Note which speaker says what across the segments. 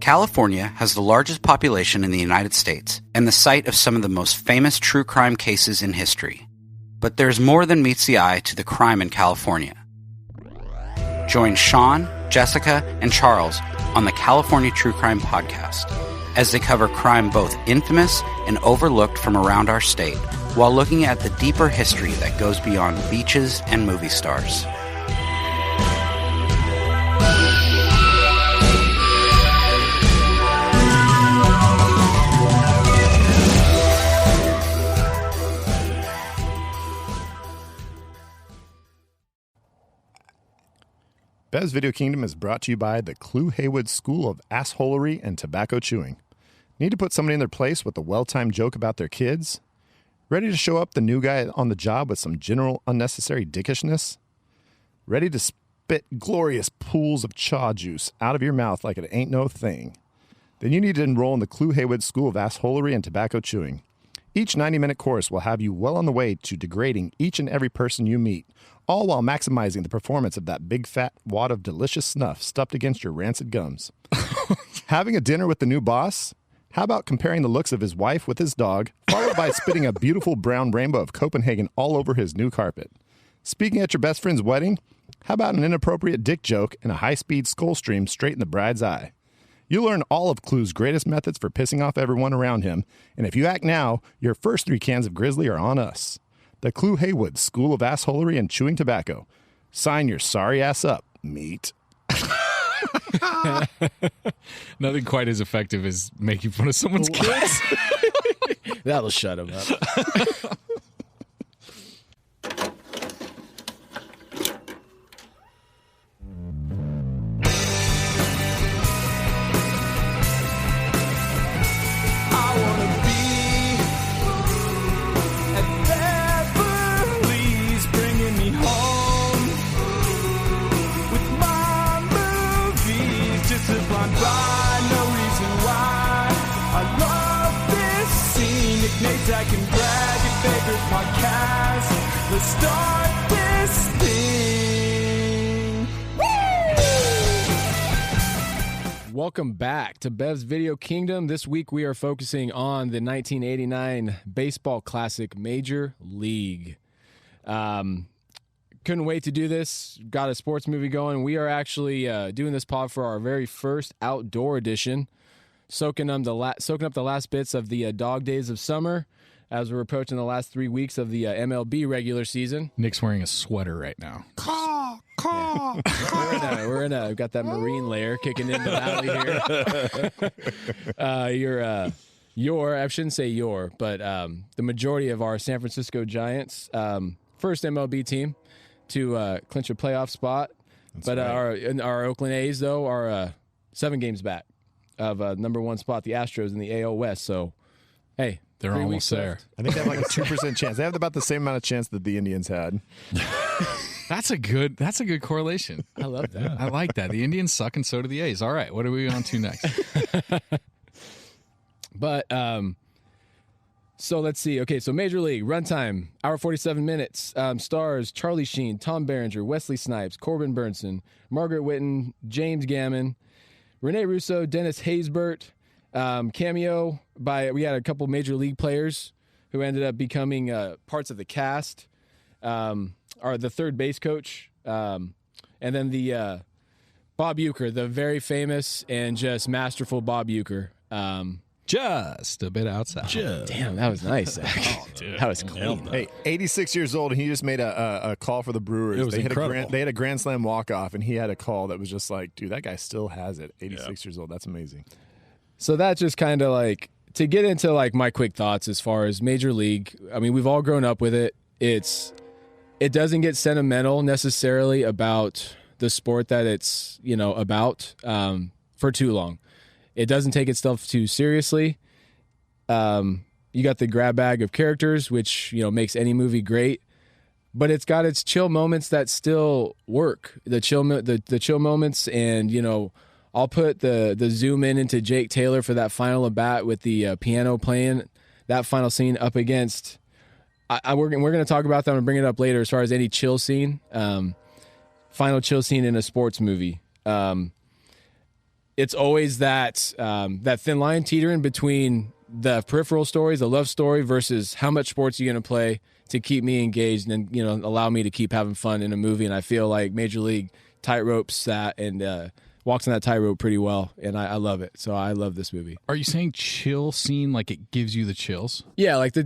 Speaker 1: California has the largest population in the United States and the site of some of the most famous true crime cases in history. But there's more than meets the eye to the crime in California. Join Sean, Jessica, and Charles on the California True Crime Podcast as they cover crime both infamous and overlooked from around our state, while looking at the deeper history that goes beyond beaches and movie stars.
Speaker 2: Bev's Video Kingdom is brought to you by the Clue Haywood School of Assholery and Tobacco Chewing. Need to put somebody in their place with a well-timed joke about their kids? Ready to show up the new guy on the job with some general unnecessary dickishness? Ready to spit glorious pools of chaw juice out of your mouth like it ain't no thing? Then you need to enroll in the Clue Haywood School of Assholery and Tobacco Chewing. Each 90-minute course will have you well on the way to degrading each and every person you meet, all while maximizing the performance of that big fat wad of delicious snuff stuffed against your rancid gums. Having a dinner with the new boss? How about comparing the looks of his wife with his dog, followed by spitting a beautiful brown rainbow of Copenhagen all over his new carpet? Speaking at your best friend's wedding? How about an inappropriate dick joke and a high-speed skull stream straight in the bride's eye? You'll learn all of Clue's greatest methods for pissing off everyone around him, and if you act now, your first 3 cans of Grizzly are on us. The Clue Haywood School of Assholery and Chewing Tobacco. Sign your sorry ass up, meat.
Speaker 3: Nothing quite as effective as making fun of someone's kids.
Speaker 4: That'll shut him up.
Speaker 5: I can brag your favorite podcast. Let's start this thing.
Speaker 4: Woo! Welcome back to Bev's Video Kingdom. This week we are focusing on the 1989 baseball classic Major League. Couldn't wait to do this. Got a sports movie going. We are actually doing this pod for our very first outdoor edition. Soaking up the last bits of the dog days of summer as we're approaching the last 3 weeks of the MLB regular season.
Speaker 3: Nick's wearing a sweater right now.
Speaker 4: Caw. We've got that marine layer kicking in the valley here. I shouldn't say but the majority of our San Francisco Giants, first MLB team to clinch a playoff spot. That's right. Our Oakland A's, though, are 7 games back of number 1 spot, the Astros in the AL West. So, hey,
Speaker 3: they're almost there.
Speaker 2: I think they have like a 2% chance. They have about the same amount of chance that the Indians had.
Speaker 3: That's a good correlation.
Speaker 4: I love that.
Speaker 3: I like that. The Indians suck and so do the A's. All right, what are we on to next?
Speaker 4: But so let's see. Okay, so Major League runtime, hour 47 minutes. Stars Charlie Sheen, Tom Berenger, Wesley Snipes, Corbin Burnson, Margaret Whitten, James Gammon, Rene Russo, Dennis Haysbert, cameo by, we had a couple Major League players who ended up becoming parts of the cast, are the third base coach, and then the Bob Uecker, the very famous and just masterful Bob Uecker.
Speaker 3: Just a bit outside.
Speaker 4: Damn, that was nice, Zach.
Speaker 3: Oh, dude.
Speaker 4: That was clean.
Speaker 2: Hey, 86 years old, and he just made a call for the Brewers.
Speaker 3: It was incredible.
Speaker 2: They had a Grand Slam walk-off, and he had a call that was just like, dude, that guy still has it. 86 years old. That's amazing.
Speaker 4: So that just kind of like, to get into like my quick thoughts as far as Major League, I mean, we've all grown up with it. It doesn't get sentimental necessarily about the sport that it's, about for too long. It doesn't take itself too seriously. You got the grab bag of characters, which, makes any movie great. But it's got its chill moments that still work. The chill moments, and, I'll put the zoom into Jake Taylor for that final at bat with the piano playing, that final scene up against. We're going to talk about that and bring it up later as far as any chill scene. Final chill scene in a sports movie. it's always that that thin line teetering between the peripheral stories, the love story, versus how much sports you're going to play to keep me engaged and allow me to keep having fun in a movie. And I feel like Major League tightropes that and walks on that tightrope pretty well, and I love it. So I love this movie.
Speaker 3: Are you saying chill scene like it gives you the chills?
Speaker 4: Yeah, like the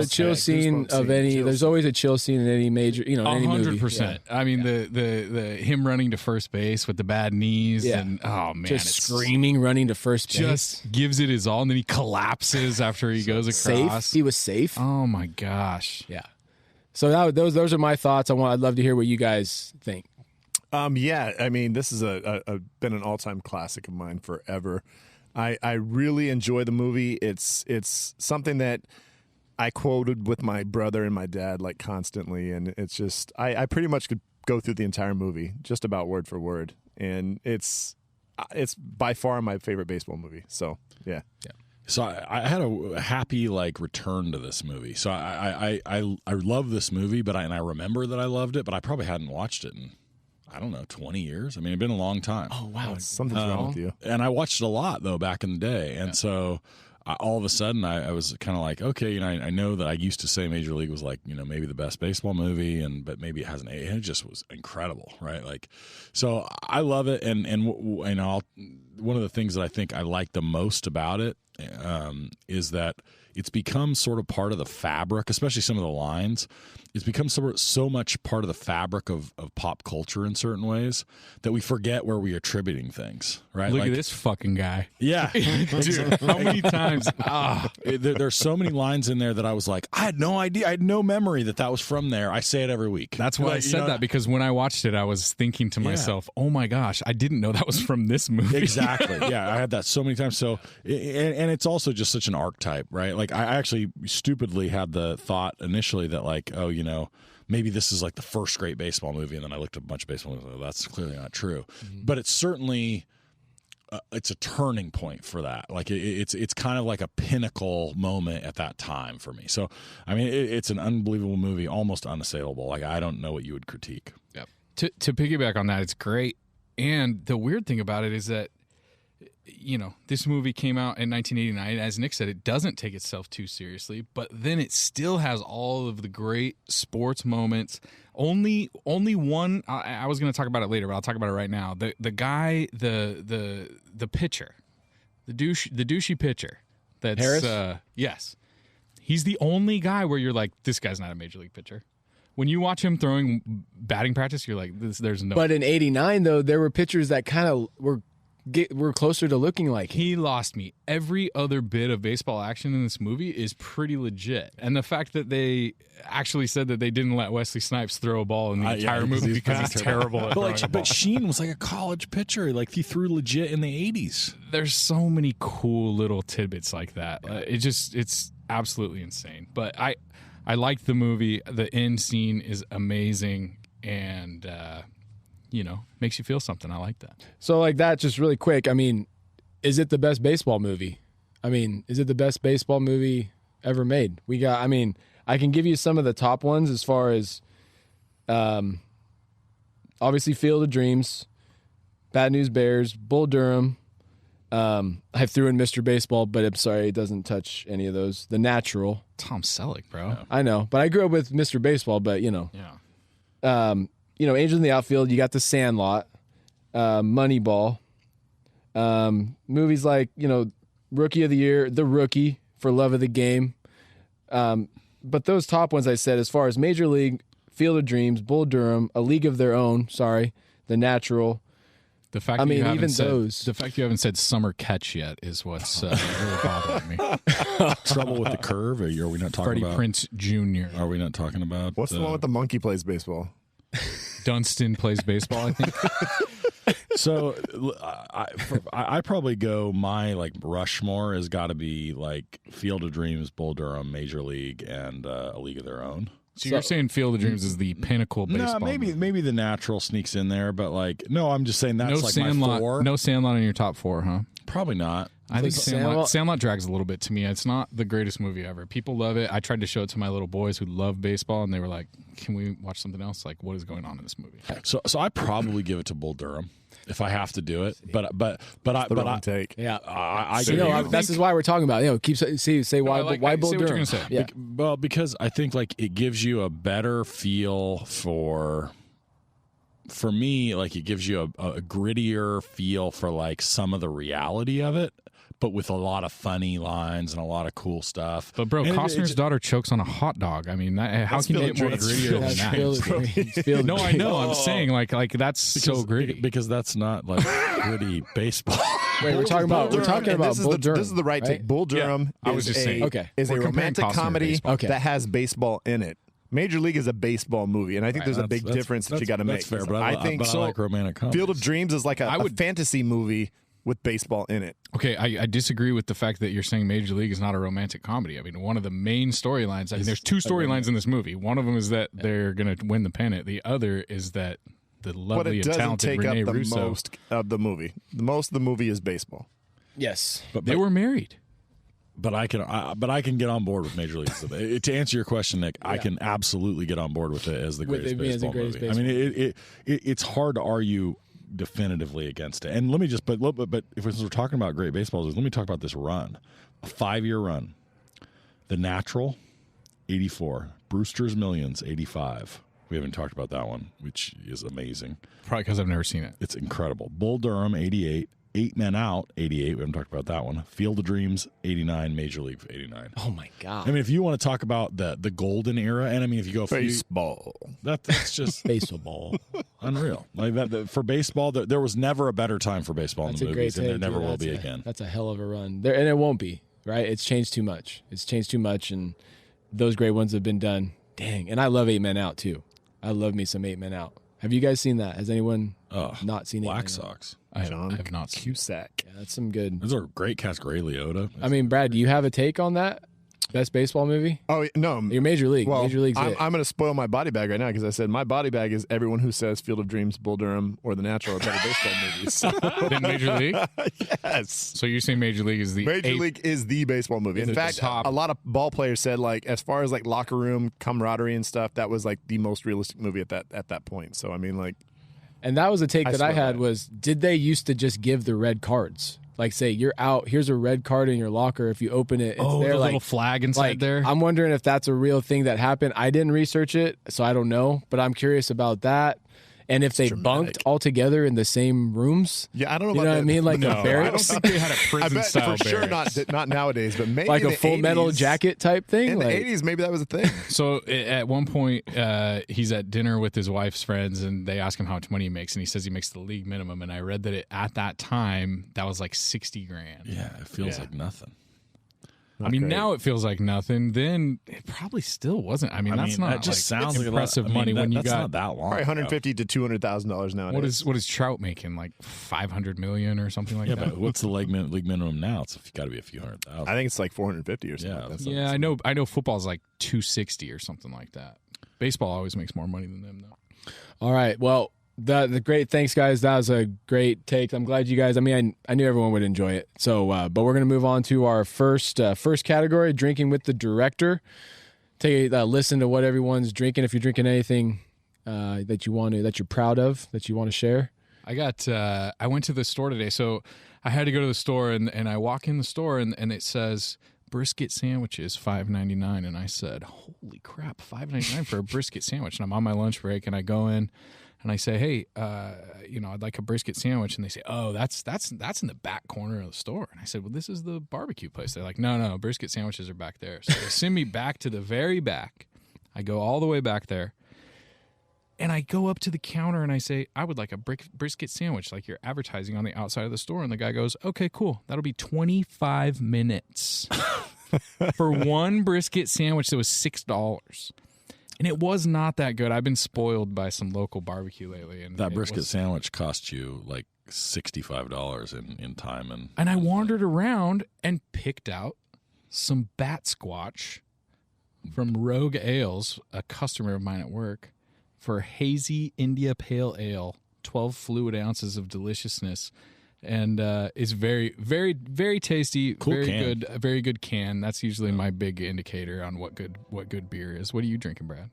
Speaker 4: chill scene of any. There's always a chill scene in any major, any movie.
Speaker 3: 100%. I mean, the him running to first base with the bad knees, and oh man,
Speaker 4: just screaming, running to first base,
Speaker 3: just gives it his all, and then he collapses after he goes across.
Speaker 4: Safe. He was safe.
Speaker 3: Oh my gosh.
Speaker 4: Yeah. So those are my thoughts. I'd love to hear what you guys think.
Speaker 2: Yeah, I mean, this is been an all-time classic of mine forever. I really enjoy the movie. It's something that I quoted with my brother and my dad like constantly, and it's just I pretty much could go through the entire movie just about word for word, and it's by far my favorite baseball movie. So yeah.
Speaker 6: So I had a happy return to this movie. So I love this movie, but I remember that I loved it, but I probably hadn't watched it in, I don't know, 20 years. I mean, it'd been a long time.
Speaker 4: Oh, wow.
Speaker 2: Something's wrong with you.
Speaker 6: And I watched it a lot, though, back in the day. And so all of a sudden, I was kind of like, okay, I know that I used to say Major League was maybe the best baseball movie, but maybe it hasn't. It just was incredible, right? So I love it. And one of the things that I think I like the most about it is that it's become sort of part of the fabric, especially some of the lines. It's become so much part of the fabric of pop culture in certain ways that we forget where we're attributing things, right?
Speaker 3: Look at this fucking guy.
Speaker 6: Yeah.
Speaker 3: Dude, how many times?
Speaker 6: There's so many lines in there that I was like, I had no idea. I had no memory that was from there. I say it every week.
Speaker 3: That's why I said that, because when I watched it, I was thinking to myself, oh my gosh, I didn't know that was from this movie.
Speaker 6: Exactly. Yeah, I had that so many times. So, and it's also just such an archetype, right? I actually stupidly had the thought initially that maybe this is the first great baseball movie, and then I looked at a bunch of baseball movies. That's clearly not true, but it's certainly it's a turning point for that. It's kind of like a pinnacle moment at that time for me. So I mean, it's an unbelievable movie, almost unassailable. I don't know what you would critique.
Speaker 3: Yep. To piggyback on that, it's great, and the weird thing about it is that this movie came out in 1989. As Nick said, it doesn't take itself too seriously, but then it still has all of the great sports moments. Only one. I was going to talk about it later, but I'll talk about it right now. The guy, the pitcher, the douchey pitcher. That's
Speaker 4: Harris?
Speaker 3: Yes, he's the only guy where you're like, this guy's not a major league pitcher. When you watch him throwing batting practice, you're like, there's no.
Speaker 4: But in '89, though, there were pitchers that kind of we're closer to looking like him.
Speaker 3: He lost me. Every other bit of baseball action in this movie is pretty legit. And the fact that they actually said that they didn't let Wesley Snipes throw a ball in the entire movie because he's terrible at throwing a ball.
Speaker 6: But Sheen was like a college pitcher. He threw legit in the 80s.
Speaker 3: There's so many cool little tidbits like that. It's absolutely insane. But I like the movie. The end scene is amazing, and makes you feel something. I like that.
Speaker 4: So that, just really quick, I mean, is it the best baseball movie? I mean, is it the best baseball movie ever made? I can give you some of the top ones as far as obviously Field of Dreams, Bad News Bears, Bull Durham. I threw in Mr. Baseball, but I'm sorry, it doesn't touch any of those. The Natural.
Speaker 3: Tom Selleck, bro. Yeah.
Speaker 4: I know, but I grew up with Mr. Baseball, but
Speaker 3: Yeah.
Speaker 4: Angels in the Outfield, you got The Sandlot, Moneyball, movies like, Rookie of the Year, The Rookie, For Love of the Game. But those top ones I said, as far as Major League, Field of Dreams, Bull Durham, A League of Their Own, The Natural.
Speaker 3: The fact you haven't said Summer Catch yet is what's really bothering me.
Speaker 6: Trouble with the Curve? Are we not talking
Speaker 3: Freddie
Speaker 6: about
Speaker 3: Prinze Jr.?
Speaker 6: Are we not talking about
Speaker 2: what's the one with the monkey plays baseball?
Speaker 3: Dunstan plays baseball, I think.
Speaker 6: So I probably go, my Rushmore has got to be Field of Dreams, Bull Durham, Major League, and A League of Their Own.
Speaker 3: So you're saying Field of Dreams is the pinnacle baseball?
Speaker 6: No, maybe The Natural sneaks in there, but no, I'm just saying that's
Speaker 3: no Sandlot,
Speaker 6: my 4.
Speaker 3: No Sandlot in your top 4, huh?
Speaker 6: Probably not.
Speaker 3: I think
Speaker 4: Sandlot-
Speaker 3: Sandlot drags a little bit to me. It's not the greatest movie ever. People love it. I tried to show it to my little boys who love baseball, and they were like, "Can we watch something else? Like, what is going on in this movie?"
Speaker 6: So I probably give it to Bull Durham if I have to do it. But I
Speaker 2: take.
Speaker 4: Yeah,
Speaker 6: I
Speaker 4: this is why we're talking about. Keep say why why Bull
Speaker 3: say what you're
Speaker 4: Durham?
Speaker 3: gonna say.
Speaker 4: Yeah.
Speaker 6: Well, because I think like it gives you a better feel for me, like it gives you a grittier feel for like some of the reality of it, but with a lot of funny lines and a lot of cool stuff.
Speaker 3: But bro,
Speaker 6: And
Speaker 3: Costner's daughter chokes on a hot dog. I mean, how can you get more grittier than that? No, I know. I'm saying like that's so gritty
Speaker 6: because that's not like gritty baseball.
Speaker 4: We're talking about Bull Durham.
Speaker 2: This is the right take. Bull Durham.
Speaker 3: I was just saying.
Speaker 2: Is a romantic
Speaker 3: Costner to
Speaker 2: comedy
Speaker 3: baseball.
Speaker 2: that has baseball in it. Major League is a baseball movie, and I think there's a big difference that you got to make.
Speaker 6: That's fair, but I think
Speaker 2: so.
Speaker 6: I like romantic comedies.
Speaker 2: Field of Dreams is like a fantasy movie with baseball in it.
Speaker 3: Okay, I disagree with the fact that you're saying Major League is not a romantic comedy. I mean, one of the main storylines, I mean, there's two storylines in this movie. One of them is that they're going to win the pennant. The other is that the lovely and talented Renee
Speaker 2: up the
Speaker 3: Russo.
Speaker 2: most of the movie. The most of the movie is baseball.
Speaker 4: Yes,
Speaker 3: but they were married.
Speaker 6: But I can get on board with Major League. To answer your question, Nick, I can absolutely get on board with it as the greatest baseball movie. I mean, it's hard to argue definitively against it. And let me just, but if we're talking about great baseball, let me talk about this run, a 5-year run. The Natural, 84. Brewster's Millions, 85. We haven't talked about that one, which is amazing.
Speaker 3: Probably because I've never seen it.
Speaker 6: It's incredible. Bull Durham, 88. 8 Men Out, 88. We haven't talked about that one. Field of Dreams, 89. Major League, 89.
Speaker 4: Oh, my God.
Speaker 6: I mean, if you want to talk about the golden era, and I mean, if you go
Speaker 2: baseball,
Speaker 6: that's just
Speaker 4: baseball,
Speaker 6: unreal. Like that for baseball, there was never a better time for baseball in the movies, and there never will be again.
Speaker 4: That's a hell of a run, and it won't be. Right? It's changed too much. And those great ones have been done. Dang, and I love 8 Men Out too. I love me some 8 Men Out. Have you guys seen that? Has anyone not seen it?
Speaker 6: Black Sox.
Speaker 3: I have not seen
Speaker 2: Cusack.
Speaker 4: Yeah, that's some good.
Speaker 6: Those are great cast. Ray Liotta.
Speaker 4: I mean, Brad, do you have a take on that? Best baseball movie?
Speaker 2: Oh, no.
Speaker 4: Your Major League.
Speaker 2: Well,
Speaker 4: Major League's
Speaker 2: I'm
Speaker 4: it.
Speaker 2: going to spoil my body bag right now because I said my body bag is everyone who says Field of Dreams, Bull Durham, or The Natural are better baseball movies.
Speaker 3: Then Major League?
Speaker 2: Yes.
Speaker 3: So you're saying Major League is the
Speaker 2: League is the baseball movie. In fact, a lot of ball players said, like, as far as like locker room camaraderie and stuff, that was like the most realistic movie at that point. So I mean, like,
Speaker 4: and that was a take that I had was, did they used to just give the red cards? Like, say, you're out, here's a red card in your locker. If you open it, it's there.
Speaker 3: The
Speaker 4: like,
Speaker 3: little flag inside there.
Speaker 4: I'm wondering if that's a real thing that happened. I didn't research it, so I don't know. But I'm curious about that. And if they bunked all together in the same rooms.
Speaker 2: Yeah, I don't know
Speaker 4: about
Speaker 2: that.
Speaker 4: what I mean? Like
Speaker 3: no,
Speaker 4: a barracks?
Speaker 3: I don't think they had a prison-style
Speaker 2: for sure not nowadays, but maybe
Speaker 4: like
Speaker 2: in
Speaker 4: a
Speaker 2: the
Speaker 4: full
Speaker 2: 80s,
Speaker 4: metal jacket type thing?
Speaker 2: In the 80s, maybe that was a thing.
Speaker 3: So at one point, he's at dinner with his wife's friends, and they ask him how much money he makes, and he says he makes the league minimum. And I read that at that time, that was like $60,000.
Speaker 6: Yeah, it feels like nothing.
Speaker 3: I mean, now it feels like nothing. Then it probably still wasn't. I mean, that's not
Speaker 6: that just sounds like
Speaker 3: impressive money when you
Speaker 6: that's
Speaker 3: got
Speaker 6: not that long.
Speaker 2: Probably $150,000 to $200,000 nowadays.
Speaker 3: What is Trout making? Like $500 million or something like that?
Speaker 6: But what's the league minimum now? It's got to be a few hundred thousand.
Speaker 2: I think it's like 450 or something.
Speaker 6: Yeah,
Speaker 2: like that.
Speaker 3: Yeah, I know football's like 260 or something like that. Baseball always makes more money than them, though.
Speaker 4: All right. Well, the great. Thanks, guys. That was a great take. I'm glad you guys. I mean, I knew everyone would enjoy it. So, but we're gonna move on to our first category: drinking with the director. Take a listen to what everyone's drinking. If you're drinking anything that you're proud of, that you want to share.
Speaker 3: I went to the store today, so I had to go to the store, and I walk in the store, and it says brisket sandwiches $5.99, and I said, holy crap, $5.99 for a brisket sandwich. And I'm on my lunch break, and I go in and I say, hey, I'd like a brisket sandwich. And they say, oh, that's in the back corner of the store. And I said, well, this is the barbecue place. They're like, no, brisket sandwiches are back there. So they send me back to the very back. I go all the way back there. And I go up to the counter and I say, I would like a brisket sandwich, like you're advertising on the outside of the store. And the guy goes, okay, cool. That'll be 25 minutes for one brisket sandwich that was $6. And it was not that good. I've been spoiled by some local barbecue lately. And
Speaker 6: that brisket sandwich cost you like $65 in time.
Speaker 3: And I wandered around and picked out some Bat Squatch from Rogue Ales, a customer of mine at work, for Hazy India Pale Ale, 12 fluid ounces of deliciousness. and it's very, very, very tasty.
Speaker 6: Cool
Speaker 3: very
Speaker 6: can.
Speaker 3: good, a very good can. That's usually my big indicator on what good beer is. What are you drinking, Brad?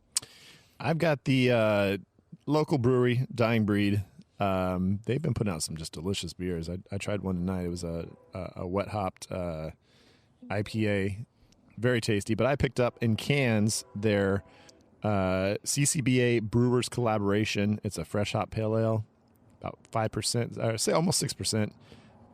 Speaker 2: I've got the local brewery, Dying Breed. They've been putting out some just delicious beers. I tried one tonight. It was a wet hopped IPA, very tasty. But I picked up in cans their CCBA Brewers Collaboration. It's a fresh hop pale ale, about 5%, or say almost 6%.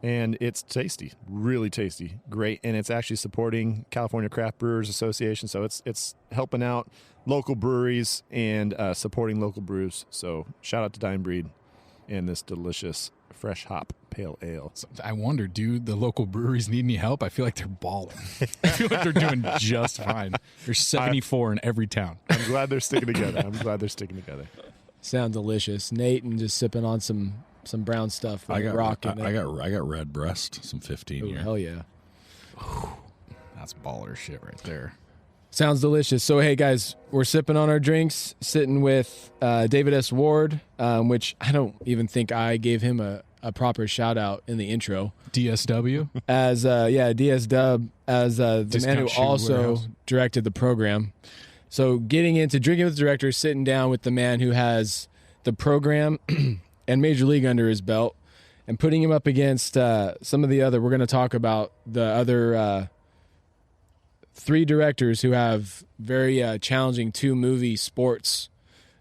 Speaker 2: And it's tasty, really tasty, great. And it's actually supporting California Craft Brewers Association. So it's helping out local breweries and supporting local brews. So shout out to Dying Breed and this delicious fresh hop pale ale.
Speaker 3: I wonder, do the local breweries need any help? I feel like they're balling. I feel like they're doing just fine. There's 74 in every town.
Speaker 2: I'm glad they're sticking together.
Speaker 4: Sounds delicious. Nate and just sipping on some brown stuff.
Speaker 6: I got
Speaker 4: rock.
Speaker 6: I got Red Breast, some 15
Speaker 4: Ooh,
Speaker 6: year.
Speaker 4: hell yeah.
Speaker 3: That's baller shit right there.
Speaker 4: Sounds delicious. So, hey, guys, we're sipping on our drinks, sitting with David S. Ward, which I don't even think I gave him a proper shout-out in the intro.
Speaker 3: DSW?
Speaker 4: As, DS Dub, as the man who
Speaker 3: Discount Shoe
Speaker 4: also
Speaker 3: Warehouse.
Speaker 4: directed the program. So, getting into drinking with the director, sitting down with the man who has the program and Major League under his belt, and putting him up against some of the other, we're going to talk about the other 3 directors who have very challenging two sports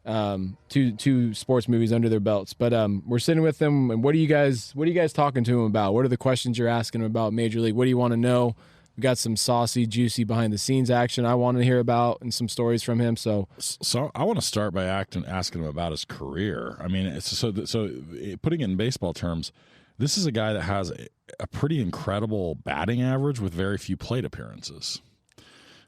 Speaker 4: movies under their belts. But we're sitting with them, and what are you guys talking to them about? What are the questions you're asking them about Major League? What do you want to know? We got some saucy, juicy behind the scenes action I want to hear about, and some stories from him. So
Speaker 6: I want to start by asking him about his career. I mean, so putting it in baseball terms, this is a guy that has a pretty incredible batting average with very few plate appearances.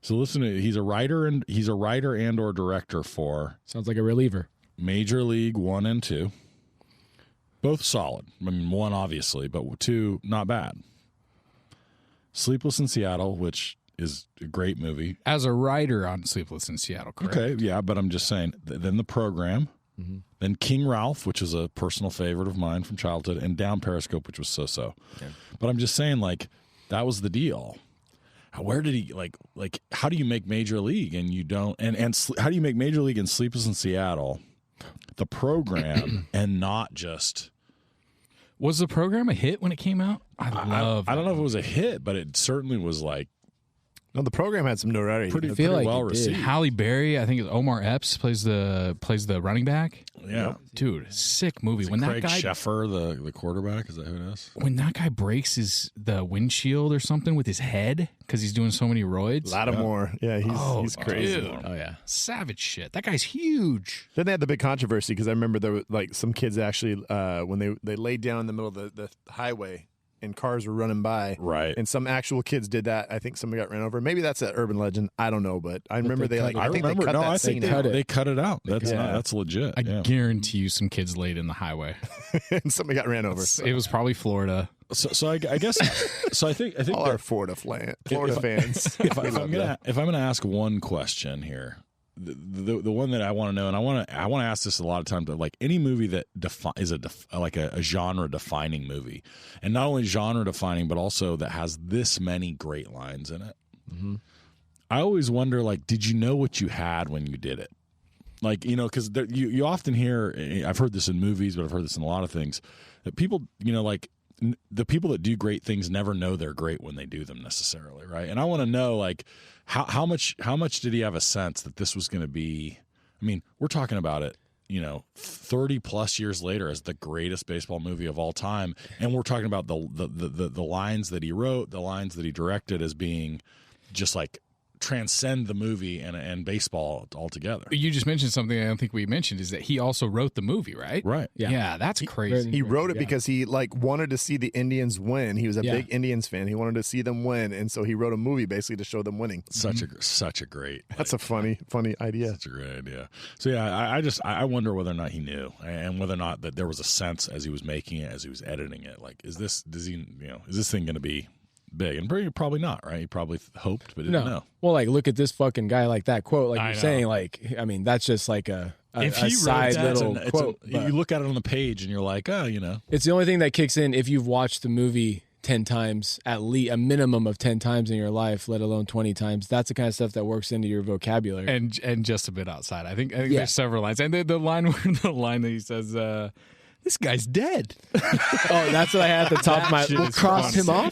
Speaker 6: So listen, he's a writer and or director for
Speaker 4: sounds like a reliever.
Speaker 6: Major League 1 and 2, both solid. I mean, 1 obviously, but 2 not bad. Sleepless in Seattle, which is a great movie.
Speaker 3: As a writer on Sleepless in Seattle, correct?
Speaker 6: Okay, yeah, but I'm just saying. Then The Program, then King Ralph, which is a personal favorite of mine from childhood, and Down Periscope, which was so-so. Yeah. But I'm just saying, like, that was the deal. Where did he like? How do you make Major League and you don't? And how do you make Major League and Sleepless in Seattle, The Program, and not just?
Speaker 3: Was The Program a hit when it came out? I
Speaker 6: don't know if it was a hit, but it certainly was like.
Speaker 2: No, the program had some notoriety.
Speaker 6: Pretty well received.
Speaker 3: Halle Berry, I think it's Omar Epps plays the running back.
Speaker 6: Yeah,
Speaker 3: dude, sick movie. When
Speaker 6: Craig
Speaker 3: that guy
Speaker 6: Sheffer, the quarterback, is that who it is?
Speaker 3: When that guy breaks the windshield or something with his head because he's doing so many roids.
Speaker 2: Lattimore, yeah, he's crazy.
Speaker 3: Dude.
Speaker 4: Oh yeah,
Speaker 3: savage shit. That guy's huge.
Speaker 2: Then they had the big controversy because I remember there were like some kids actually when they laid down in the middle of the highway. And cars were running by.
Speaker 6: Right.
Speaker 2: And some actual kids did that. I think somebody got ran over. Maybe that's an urban legend. I don't know. But I remember they cut that scene out.
Speaker 6: They cut it out. That's legit.
Speaker 3: I guarantee you some kids laid in the highway.
Speaker 2: And somebody got ran over.
Speaker 3: It was probably Florida.
Speaker 6: So I guess I think
Speaker 2: all our Florida fans.
Speaker 6: If I'm gonna ask one question here, the one that I want to know, and I want to ask this a lot of times, but like any movie that is a genre defining movie, and not only genre defining, but also that has this many great lines in it. Mm-hmm. I always wonder, like, did you know what you had when you did it? Like, you know, because you often hear, I've heard this in movies, but I've heard this in a lot of things, that people, you know, like the people that do great things never know they're great when they do them necessarily, right? And I want to know, like, how much did he have a sense that this was going to be? I mean, we're talking about it, you know, 30 plus years later as the greatest baseball movie of all time, and we're talking about the lines that he wrote, the lines that he directed as being just like transcend the movie and baseball altogether.
Speaker 3: You just mentioned something I don't think we mentioned is that he also wrote the movie, right?
Speaker 6: Right.
Speaker 3: Yeah, that's crazy.
Speaker 2: He wrote it because he like wanted to see the Indians win. He was a big Indians fan. He wanted to see them win, and so he wrote a movie basically to show them winning.
Speaker 6: Such a great.
Speaker 2: That's a funny idea.
Speaker 6: Such a great idea. So yeah, I wonder whether or not he knew, and whether or not that there was a sense as he was making it, as he was editing it, like is this thing going to be big, and probably not, right? He probably hoped, but didn't know.
Speaker 4: Well, like, look at this fucking guy, like that quote, like
Speaker 3: I
Speaker 4: you're
Speaker 3: know.
Speaker 4: saying, like, I mean, that's just like a
Speaker 6: If
Speaker 4: side little quote.
Speaker 6: you look at it on the page and you're like, oh,
Speaker 4: It's the only thing that kicks in if you've watched the movie 10 times, at least a minimum of 10 times in your life, let alone 20 times. That's the kind of stuff that works into your vocabulary.
Speaker 3: And just a bit outside. I think there's several lines. And the line that he says, this guy's dead.
Speaker 4: Oh, that's what I had at the top of my. We'll cross him off.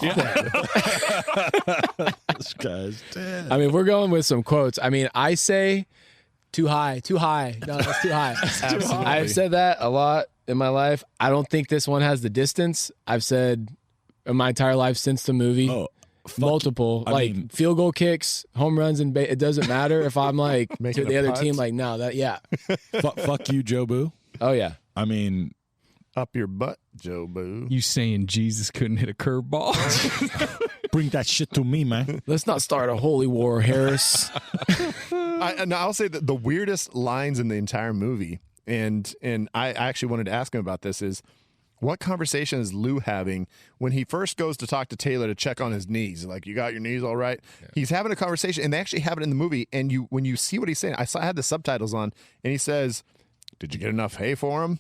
Speaker 6: this guy's dead.
Speaker 4: I mean, we're going with some quotes. I mean, I say too high. No, that's too high.
Speaker 3: Absolutely.
Speaker 4: I've said that a lot in my life. I don't think this one has the distance. I've said in my entire life since the movie.
Speaker 6: Oh,
Speaker 4: multiple field goal kicks, home runs, and it doesn't matter if I'm like to the other team. Like, no,
Speaker 6: fuck you, Joe Boo.
Speaker 4: Oh yeah.
Speaker 6: I mean,
Speaker 2: up your butt, Joe Boo.
Speaker 3: You saying Jesus couldn't hit a curveball?
Speaker 6: bring that shit to me, man.
Speaker 4: Let's not start a holy war, Harris.
Speaker 2: I'll say that the weirdest lines in the entire movie, and I actually wanted to ask him about this, is what conversation is Lou having when he first goes to talk to Taylor to check on his knees? Like, you got your knees all right? Yeah. He's having a conversation, and they actually have it in the movie. And when you see what he's saying, I had the subtitles on, and he says, "Did you get enough hay for him?"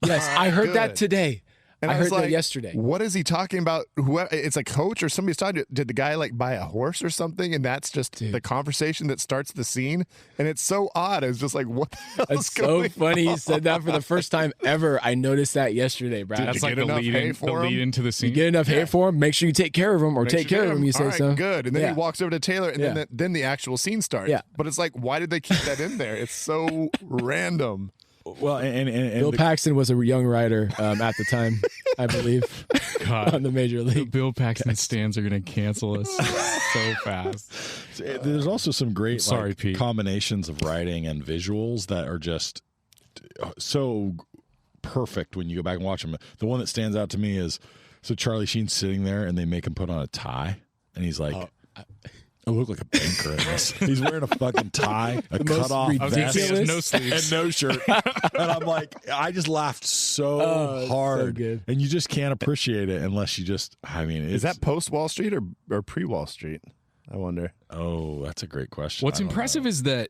Speaker 4: Yes, I heard that today.
Speaker 2: And
Speaker 4: I heard
Speaker 2: like,
Speaker 4: that yesterday.
Speaker 2: What is he talking about? It's a coach or somebody's talking to. Did the guy like buy a horse or something? And that's just the conversation that starts the scene. And it's so odd. It's just like, what the hell is going on?
Speaker 4: It's so funny he said that for the first time ever. I noticed that yesterday, Brad.
Speaker 3: That's like the lead into the scene.
Speaker 4: You get enough hay for him, make sure you take care of him, or take care of him, you say
Speaker 2: right,
Speaker 4: so.
Speaker 2: Good. And then he walks over to Taylor, and then the actual scene starts.
Speaker 4: Yeah.
Speaker 2: But it's like, why did they keep that in there? It's so random.
Speaker 6: Well, and
Speaker 4: Bill Paxton was a young writer at the time, I believe, on the Major League.
Speaker 3: The Bill Paxton stands are going to cancel us so fast.
Speaker 6: There's also some great
Speaker 3: Pete.
Speaker 6: combinations of writing and visuals that are just so perfect when you go back and watch them. The one that stands out to me is, so Charlie Sheen's sitting there and they make him put on a tie, and he's like, I look like a banker in this. He's wearing a fucking tie, a cutoff vest,
Speaker 3: no sleeves,
Speaker 6: and no shirt. And I'm like, I just laughed so hard.
Speaker 4: So good.
Speaker 6: And you just can't appreciate it unless you just,
Speaker 2: is that post Wall Street or pre Wall Street? I wonder.
Speaker 6: Oh, that's a great question.
Speaker 3: What's impressive is that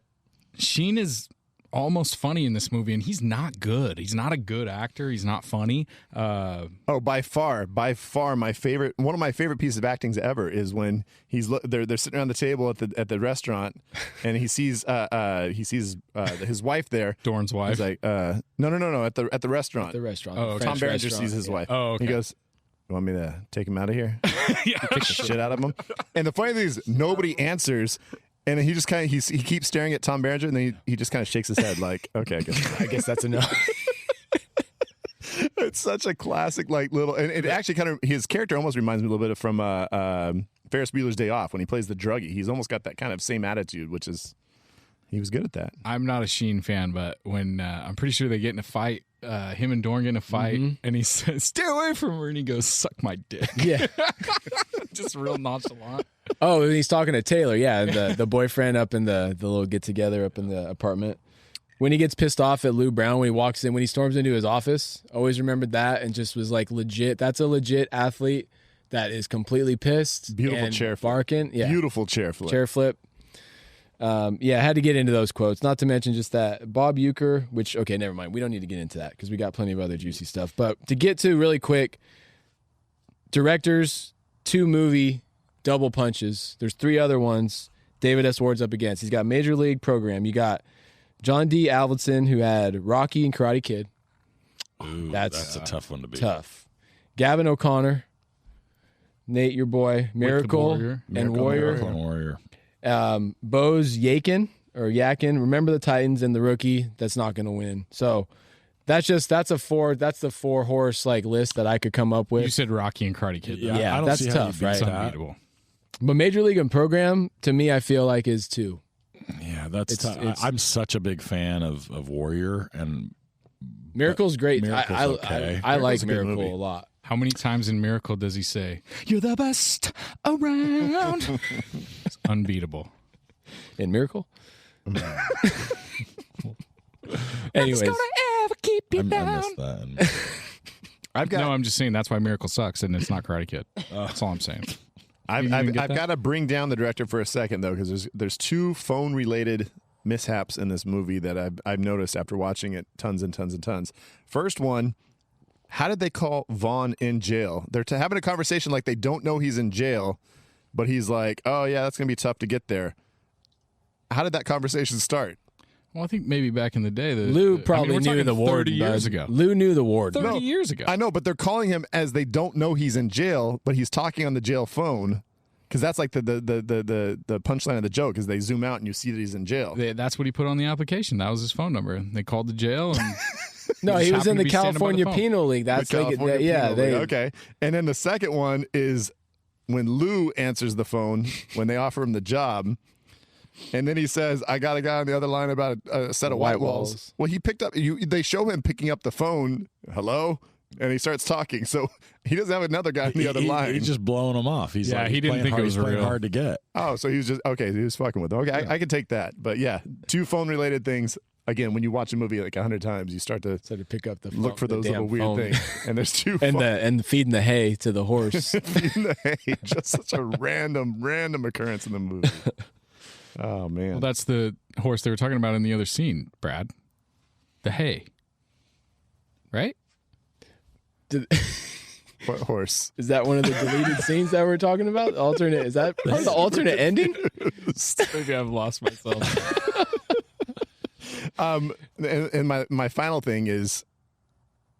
Speaker 3: Sheen is almost funny in this movie, and he's not good. He's not a good actor. He's not funny.
Speaker 2: By far, one of my favorite pieces of acting ever is when they're sitting around the table at the restaurant, and he sees his wife there,
Speaker 3: Dorn's wife.
Speaker 2: He's like, no, at the restaurant.
Speaker 4: The restaurant.
Speaker 3: Oh, okay.
Speaker 2: Tom Berenger
Speaker 4: restaurant.
Speaker 2: sees his wife.
Speaker 3: Oh, okay.
Speaker 2: He goes, "You want me to take him out of here?"
Speaker 3: Yeah.
Speaker 2: Kick the shit out of him. And the funny thing is, nobody answers. And he just kind of he keeps staring at Tom Berenger, and then he just kind of shakes his head like, "Okay, I guess that's enough." It's such a classic, like little, and it actually kind of his character almost reminds me a little bit from Ferris Bueller's Day Off when he plays the druggie. He's almost got that kind of same attitude, which is he was good at that.
Speaker 3: I'm not a Sheen fan, but when I'm pretty sure they get in a fight, him and Dorn get in a fight, and he says, "Stay away from her," and he goes, "Suck my dick."
Speaker 4: Yeah.
Speaker 3: Just real nonchalant.
Speaker 4: Oh, and he's talking to Taylor, the boyfriend up in the little get together up in the apartment. When he gets pissed off at Lou Brown when he walks in, when he storms into his office, always remembered that and just was like legit. That's a legit athlete that is completely pissed.
Speaker 2: Beautiful
Speaker 4: and
Speaker 2: chair flip.
Speaker 4: barking. Yeah.
Speaker 2: Beautiful chair flip.
Speaker 4: Chair flip. I had to get into those quotes, not to mention just that Bob Uecker, which, okay, never mind. We don't need to get into that because we got plenty of other juicy stuff. But to get to really quick, directors, 2 movie double punches. There's 3 other ones David S. Ward's up against. He's got Major League Program. You got John D. Avildsen, who had Rocky and Karate Kid.
Speaker 6: Ooh, that's a tough one to beat.
Speaker 4: Tough. Gavin O'Connor, Nate, your boy, Miracle, and Warrior.
Speaker 6: Miracle and Warrior.
Speaker 4: Bose Yakin. Remember the Titans and the Rookie. That's not going to win. So that's the 4 horse like list that I could come up with.
Speaker 3: You said Rocky and Karate Kid. Though.
Speaker 4: Yeah,
Speaker 6: I don't
Speaker 4: that's
Speaker 6: see how
Speaker 4: tough,
Speaker 6: you beat
Speaker 4: right?
Speaker 3: It's
Speaker 6: that.
Speaker 3: unbeatable.
Speaker 4: But Major League and Program, to me, I feel like is 2.
Speaker 6: Yeah, that's tough. I'm such a big fan of Warrior, and
Speaker 4: Miracle's great.
Speaker 6: Miracle's okay.
Speaker 4: I like
Speaker 2: Miracle's a good movie.
Speaker 4: Miracle a lot.
Speaker 3: How many times in Miracle does he say, "You're the best around"? It's unbeatable.
Speaker 4: In Miracle? Anyways.
Speaker 3: Gonna ever keep you
Speaker 6: I
Speaker 3: down.
Speaker 6: missed that.
Speaker 3: No, I'm just saying that's why Miracle sucks, and it's not Karate Kid. That's all I'm saying.
Speaker 2: I've got to bring down the director for a second though, because there's two phone related mishaps in this movie that I've noticed after watching it tons and tons and tons. First one, how did they call Vaughn in jail? They're having a conversation like they don't know he's in jail, but he's like, "Oh yeah, that's gonna be tough to get there." How did that conversation start?
Speaker 3: Well, I think maybe back in the day,
Speaker 4: Lou probably knew the warden
Speaker 3: 30 years ago.
Speaker 4: Lou knew the warden
Speaker 3: 30 years ago.
Speaker 2: I know, but they're calling him as they don't know he's in jail, but he's talking on the jail phone. Because that's like the punchline of the joke is they zoom out and you see that he's in jail.
Speaker 3: That's what he put on the application. That was his phone number. They called the jail. And
Speaker 4: no, he was in the California Penal League. That's
Speaker 2: okay. And then the second one is when Lou answers the phone when they offer him the job. And then he says, "I got a guy on the other line about a set of white walls." Well, he picked up. They show him picking up the phone. Hello. And he starts talking, so he doesn't have another guy on the other line.
Speaker 6: He's just blowing him off. He
Speaker 3: didn't think it was real.
Speaker 6: Hard to get.
Speaker 2: Oh, so he was just okay. He was fucking with him. Okay, I can take that. But yeah, two phone-related things. Again, when you watch a movie like 100 times, you start to
Speaker 4: pick up the
Speaker 2: look for those little weird things. And there's two
Speaker 4: and feeding the hay to the horse.
Speaker 2: Feeding the hay, just such a random occurrence in the movie. Oh man.
Speaker 3: Well, that's the horse they were talking about in the other scene, Brad. The hay, right?
Speaker 2: What horse?
Speaker 4: Is that one of the deleted scenes that we're talking about? Alternate? Is that part of the alternate ending?
Speaker 3: Maybe I've lost myself.
Speaker 2: And my final thing is,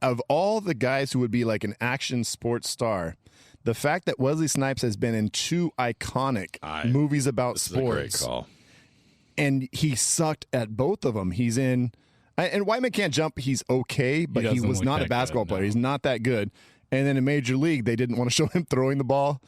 Speaker 2: of all the guys who would be like an action sports star, the fact that Wesley Snipes has been in two iconic movies about sports,
Speaker 6: is a great call.
Speaker 2: And he sucked at both of them. He's in. And White Man Can't Jump, he's okay, but he was not a basketball player. No. He's not that good. And then in Major League, they didn't want to show him throwing the ball.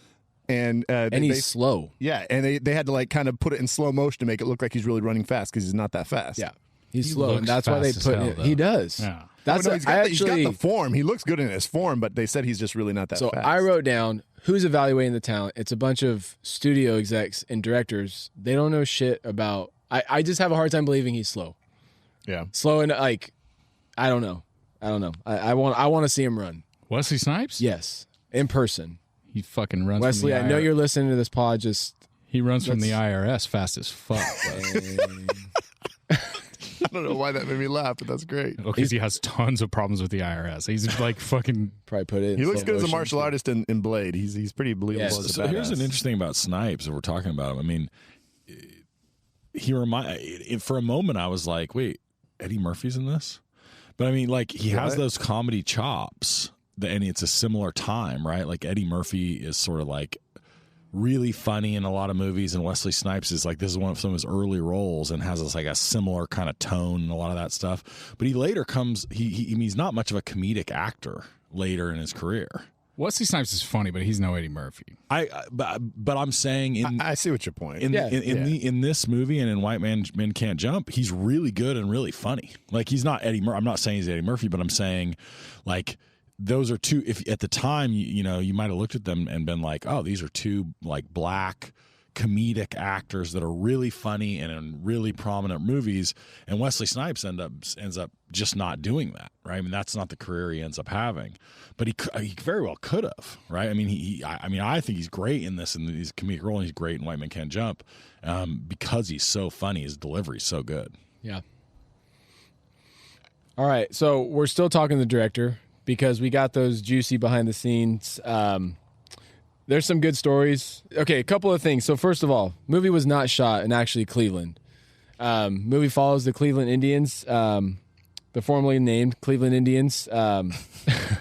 Speaker 2: And
Speaker 4: he's slow.
Speaker 2: Yeah, and they had to like kind of put it in slow motion to make it look like he's really running fast because he's not that fast.
Speaker 4: Yeah, he's slow, and that's why they put it. He does. Yeah.
Speaker 2: That's he's got the form. He looks good in his form, but they said he's just really not that fast.
Speaker 4: So I wrote down who's evaluating the talent. It's a bunch of studio execs and directors. They don't know shit about. I just have a hard time believing he's slow.
Speaker 2: Yeah,
Speaker 4: slow and like, I don't know. I want to see him run.
Speaker 3: Wesley Snipes?
Speaker 4: Yes, in person.
Speaker 3: He fucking runs.
Speaker 4: Wesley,
Speaker 3: from the
Speaker 4: I know you're listening to this pod.
Speaker 3: He runs from the IRS fast as fuck.
Speaker 2: I don't know why that made me laugh, but that's great.
Speaker 3: Well, because he has tons of problems with the IRS. He's like fucking
Speaker 4: probably put it.
Speaker 2: He looks good as a martial artist in Blade. He's pretty believable.
Speaker 6: Yes.
Speaker 2: As a
Speaker 6: so
Speaker 2: badass.
Speaker 6: Here's an interesting about Snipes, if we're talking about him. I mean, for a moment I was like, wait, Eddie Murphy's in this? But I mean, like he has those comedy chops, and it's a similar time, right? Like Eddie Murphy is sort of like really funny in a lot of movies, and Wesley Snipes is like, this is one of some of his early roles and has this like a similar kind of tone and a lot of that stuff. But he later comes, he's not much of a comedic actor later in his career.
Speaker 3: Wesley Snipes is funny, but he's no Eddie Murphy.
Speaker 6: But I'm saying
Speaker 2: I see what your point.
Speaker 6: In this movie and in White Men Can't Jump, he's really good and really funny. Like he's not Eddie Murphy. I'm not saying he's Eddie Murphy, but I'm saying like those are two. If at the time you might have looked at them and been like, oh, these are two like black comedic actors that are really funny and in really prominent movies, and Wesley Snipes ends up just not doing that, right? I mean, that's not the career he ends up having, but he very well could have, right? I mean, I think he's great in this, and he's a comedic role, and he's great in White Men Can't Jump because he's so funny. His delivery's so good.
Speaker 4: Yeah. All right, so we're still talking to the director because we got those juicy behind the scenes. There's some good stories. Okay, a couple of things. So first of all, movie was not shot in actually Cleveland. Movie follows the Cleveland Indians, the formerly named Cleveland Indians.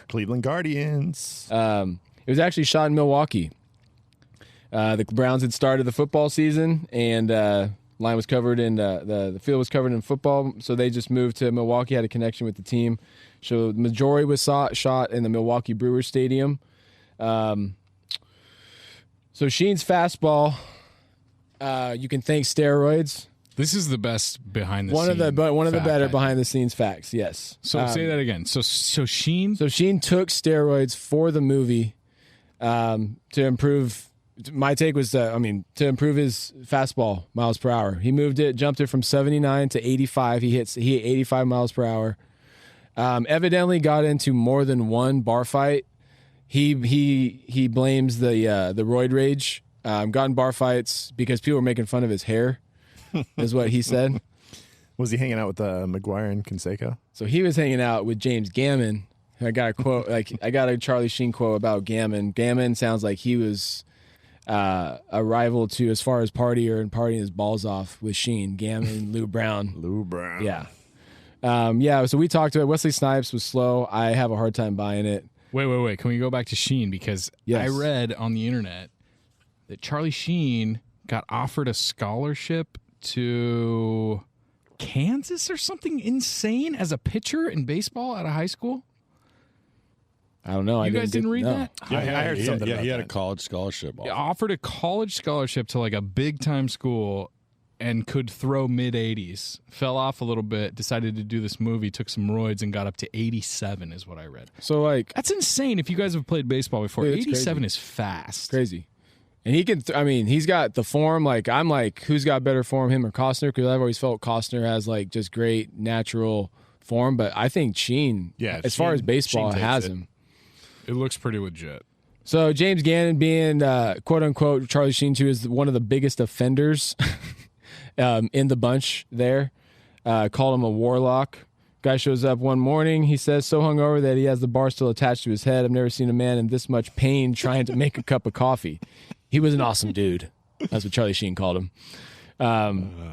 Speaker 2: Cleveland Guardians.
Speaker 4: It was actually shot in Milwaukee. The Browns had started the football season, and line was covered in the field was covered in football, so they just moved to Milwaukee, had a connection with the team. So the majority was shot in the Milwaukee Brewers Stadium. So Sheen's fastball, you can thank steroids.
Speaker 3: This is the best behind the
Speaker 4: one
Speaker 3: scenes.
Speaker 4: One of the better behind the scenes facts. Yes.
Speaker 3: So say that again. So Sheen.
Speaker 4: So Sheen took steroids for the movie to improve. My take was to improve his fastball miles per hour. He jumped it from 79 to 85. He hit 85 miles per hour. Evidently got into more than one bar fight. He blames the roid rage got in bar fights because people were making fun of his hair, is what he said.
Speaker 2: Was he hanging out with McGuire and Canseco?
Speaker 4: So he was hanging out with James Gammon. I got a quote, I got a Charlie Sheen quote about Gammon. Gammon sounds like he was a rival to, as far as partying his balls off with Sheen. Gammon, Lou Brown.
Speaker 2: Lou Brown.
Speaker 4: Yeah. So we talked to it. Wesley Snipes was slow. I have a hard time buying it.
Speaker 3: Wait. Can we go back to Sheen? Because
Speaker 4: Yes.
Speaker 3: I read on the internet that Charlie Sheen got offered a scholarship to Kansas or something insane as a pitcher in baseball out of high school.
Speaker 4: I don't know.
Speaker 3: You guys didn't read that?
Speaker 2: I heard something about
Speaker 6: he had a
Speaker 2: that.
Speaker 6: college scholarship.
Speaker 3: He offered a college scholarship to like a big time school and could throw mid 80s. Fell off a little bit, decided to do this movie, took some roids and got up to 87 is what I read.
Speaker 4: So like
Speaker 3: That's insane if you guys have played baseball before.
Speaker 4: Dude, it's
Speaker 3: 87
Speaker 4: crazy.
Speaker 3: is fast.
Speaker 4: crazy. And he can, he's got the form. Like, I'm like, who's got better form, him or Costner? Because I've always felt Costner has like just great natural form. But I think Sheen, as far as baseball,
Speaker 2: Sheen
Speaker 4: has
Speaker 2: takes it.
Speaker 4: him.
Speaker 3: It looks pretty legit.
Speaker 4: So James Gannon being quote unquote Charlie Sheen too is one of the biggest offenders in the bunch there. Called him a warlock. Guy shows up one morning. He says so hungover that he has the bar still attached to his head. I've never seen a man in this much pain trying to make a cup of coffee. He was an awesome dude. That's what Charlie Sheen called him.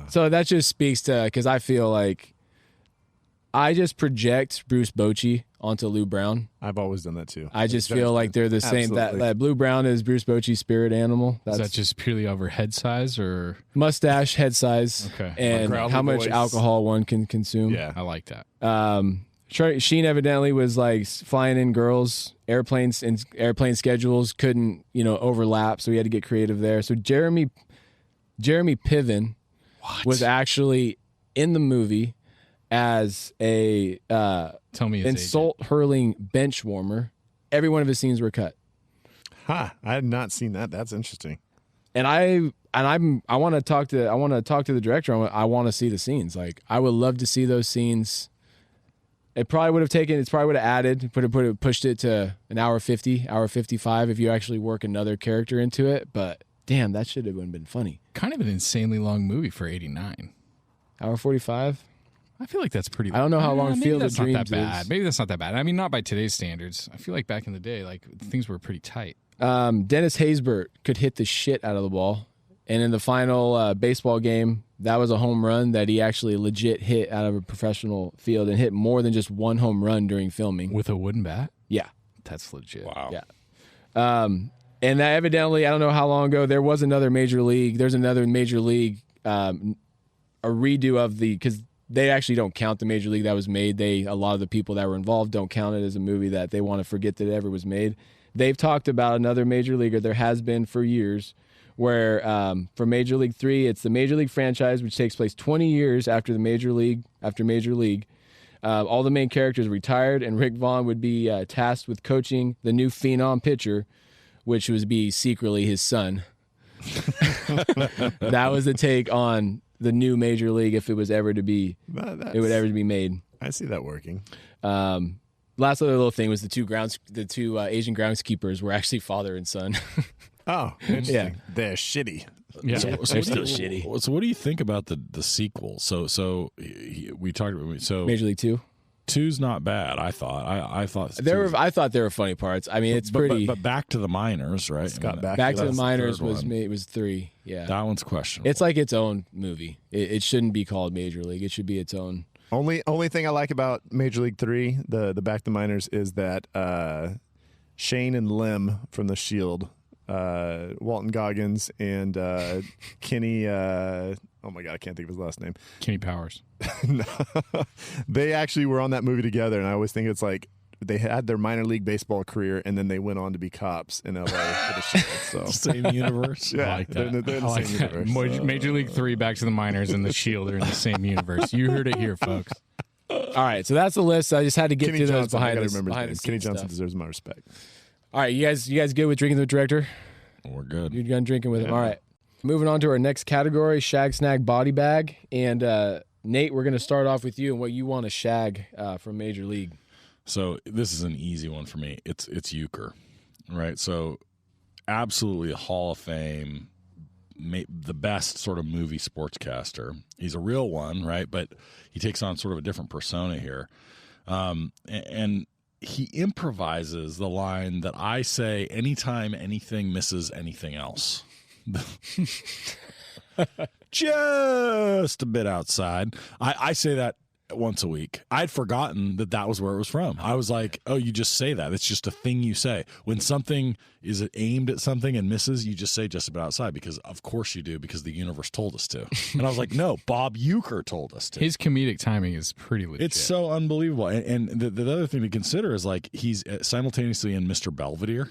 Speaker 4: So that just speaks to, because I feel like I just project Bruce Bochy onto Lou Brown.
Speaker 2: I've always done that too.
Speaker 4: I just feel like they're the same.
Speaker 2: Absolutely.
Speaker 4: That Blue Brown is Bruce Bochy's spirit animal.
Speaker 3: Is
Speaker 4: That's
Speaker 3: that just purely over head size or?
Speaker 4: mustache, head size,
Speaker 3: Okay.
Speaker 4: and
Speaker 2: growly
Speaker 4: how much
Speaker 2: voice.
Speaker 4: alcohol one can consume.
Speaker 2: Yeah.
Speaker 3: I like that.
Speaker 4: Sheen evidently was like flying in girls, airplanes and airplane schedules couldn't, overlap, so he had to get creative there. So Jeremy Piven was actually in the movie as a
Speaker 3: Tell me his
Speaker 4: insult hurling bench warmer. Every one of his scenes were cut.
Speaker 2: I had not seen that. That's interesting.
Speaker 4: And I want to talk to the director. I want to see the scenes. Like, I would love to see those scenes. It probably would have added, pushed it to an hour 50, hour 55 if you actually work another character into it. But damn, that should have been funny.
Speaker 3: Kind of an insanely long movie for 89.
Speaker 4: Hour 45.
Speaker 3: I feel like that's pretty.
Speaker 4: I don't know how long
Speaker 3: maybe
Speaker 4: Field of
Speaker 3: that's not that
Speaker 4: Dreams
Speaker 3: bad.
Speaker 4: is.
Speaker 3: Maybe that's not that bad. I mean, not by today's standards. I feel like back in the day, like things were pretty tight.
Speaker 4: Dennis Haysbert could hit the shit out of the ball. And in the final baseball game, that was a home run that he actually legit hit out of a professional field and hit more than just one home run during filming.
Speaker 3: With a wooden bat?
Speaker 4: Yeah.
Speaker 3: That's legit.
Speaker 6: Wow.
Speaker 4: Yeah. And that evidently, I don't know how long ago, there was another major league. There's another major league, a redo of because they actually don't count the major league that was made. A lot of the people that were involved don't count it as a movie that they want to forget that it ever was made. They've talked about another major leaguer. There has been for years where for Major League 3, it's the Major League franchise, which takes place 20 years after Major League. All the main characters retired, and Rick Vaughn would be tasked with coaching the new phenom pitcher, which would be secretly his son. That was the take on the new Major League if it was ever to be, it would ever be made.
Speaker 2: I see that working.
Speaker 4: Last other little thing was the two Asian groundskeepers were actually father and son.
Speaker 2: Oh, interesting.
Speaker 4: Yeah.
Speaker 2: They're shitty.
Speaker 3: Yeah.
Speaker 4: They're still shitty.
Speaker 6: So what do you think about the sequel? So we talked about
Speaker 4: Major League 2.
Speaker 6: 2's not bad. I thought. I thought
Speaker 4: I thought there were funny parts. I mean, it's pretty.
Speaker 6: But Back to the Minors, right?
Speaker 2: Scott
Speaker 6: I mean,
Speaker 4: Back to the
Speaker 6: that's
Speaker 4: Minors
Speaker 6: third one.
Speaker 4: was 3. Yeah,
Speaker 6: That one's questionable.
Speaker 4: it's like its own movie. It shouldn't be called Major League. It should be its own.
Speaker 2: Only thing I like about Major League 3, the Back to the Minors, is that Shane and Lim from The Shield, Walton Goggins and Kenny. Oh my God, I can't think of his last name.
Speaker 3: Kenny Powers.
Speaker 2: No. They actually were on that movie together, and I always think it's like they had their minor league baseball career, and then they went on to be cops in LA for The Shield. So
Speaker 6: Same universe.
Speaker 2: yeah,
Speaker 3: I like that.
Speaker 2: they're in the
Speaker 3: I like
Speaker 2: same
Speaker 3: that.
Speaker 2: universe.
Speaker 3: Major League 3, Back to the Minors, and The Shield are in the same universe. You heard it here, folks.
Speaker 4: All right, so that's the list. I just had to get
Speaker 2: Kenny
Speaker 4: through those
Speaker 2: Johnson, I
Speaker 4: behind
Speaker 2: gotta
Speaker 4: the
Speaker 2: remember
Speaker 4: behind
Speaker 2: his
Speaker 4: the
Speaker 2: name. Kenny
Speaker 4: scenes
Speaker 2: Johnson
Speaker 4: stuff.
Speaker 2: deserves my respect.
Speaker 4: All right, you guys good with drinking with the director?
Speaker 6: We're good.
Speaker 4: You're done drinking with him. All right. Moving on to our next category, shag, snag, body bag. And Nate, we're going to start off with you and what you want to shag from Major League.
Speaker 6: So this is an easy one for me. It's Euchre, right? So absolutely a Hall of Fame, the best sort of movie sportscaster. He's a real one, right? But he takes on sort of a different persona here. And he improvises the line that I say anytime anything misses anything else. Just a bit outside. I say that once a week. I'd forgotten that was where it was from. I was like, oh, you just say that. It's just a thing you say. When something is aimed at something and misses, you just say just about outside, because of course you do, because the universe told us to. And I was like, no, Bob Uecker told us to.
Speaker 3: His comedic timing is pretty legit.
Speaker 6: It's so unbelievable. And the other thing to consider is, like, he's simultaneously in Mr. Belvedere,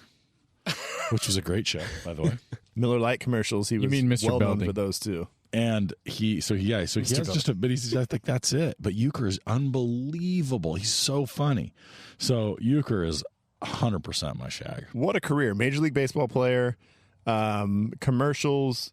Speaker 6: which was a great show, by the way.
Speaker 2: Miller Lite commercials. He was
Speaker 3: mean Mr.
Speaker 2: well known
Speaker 3: Belding.
Speaker 2: for those too.
Speaker 6: And he has just but he's, I think that's it. But Uecker is unbelievable. He's so funny. So Uecker is 100% my shag.
Speaker 2: What a career. Major League Baseball player, commercials,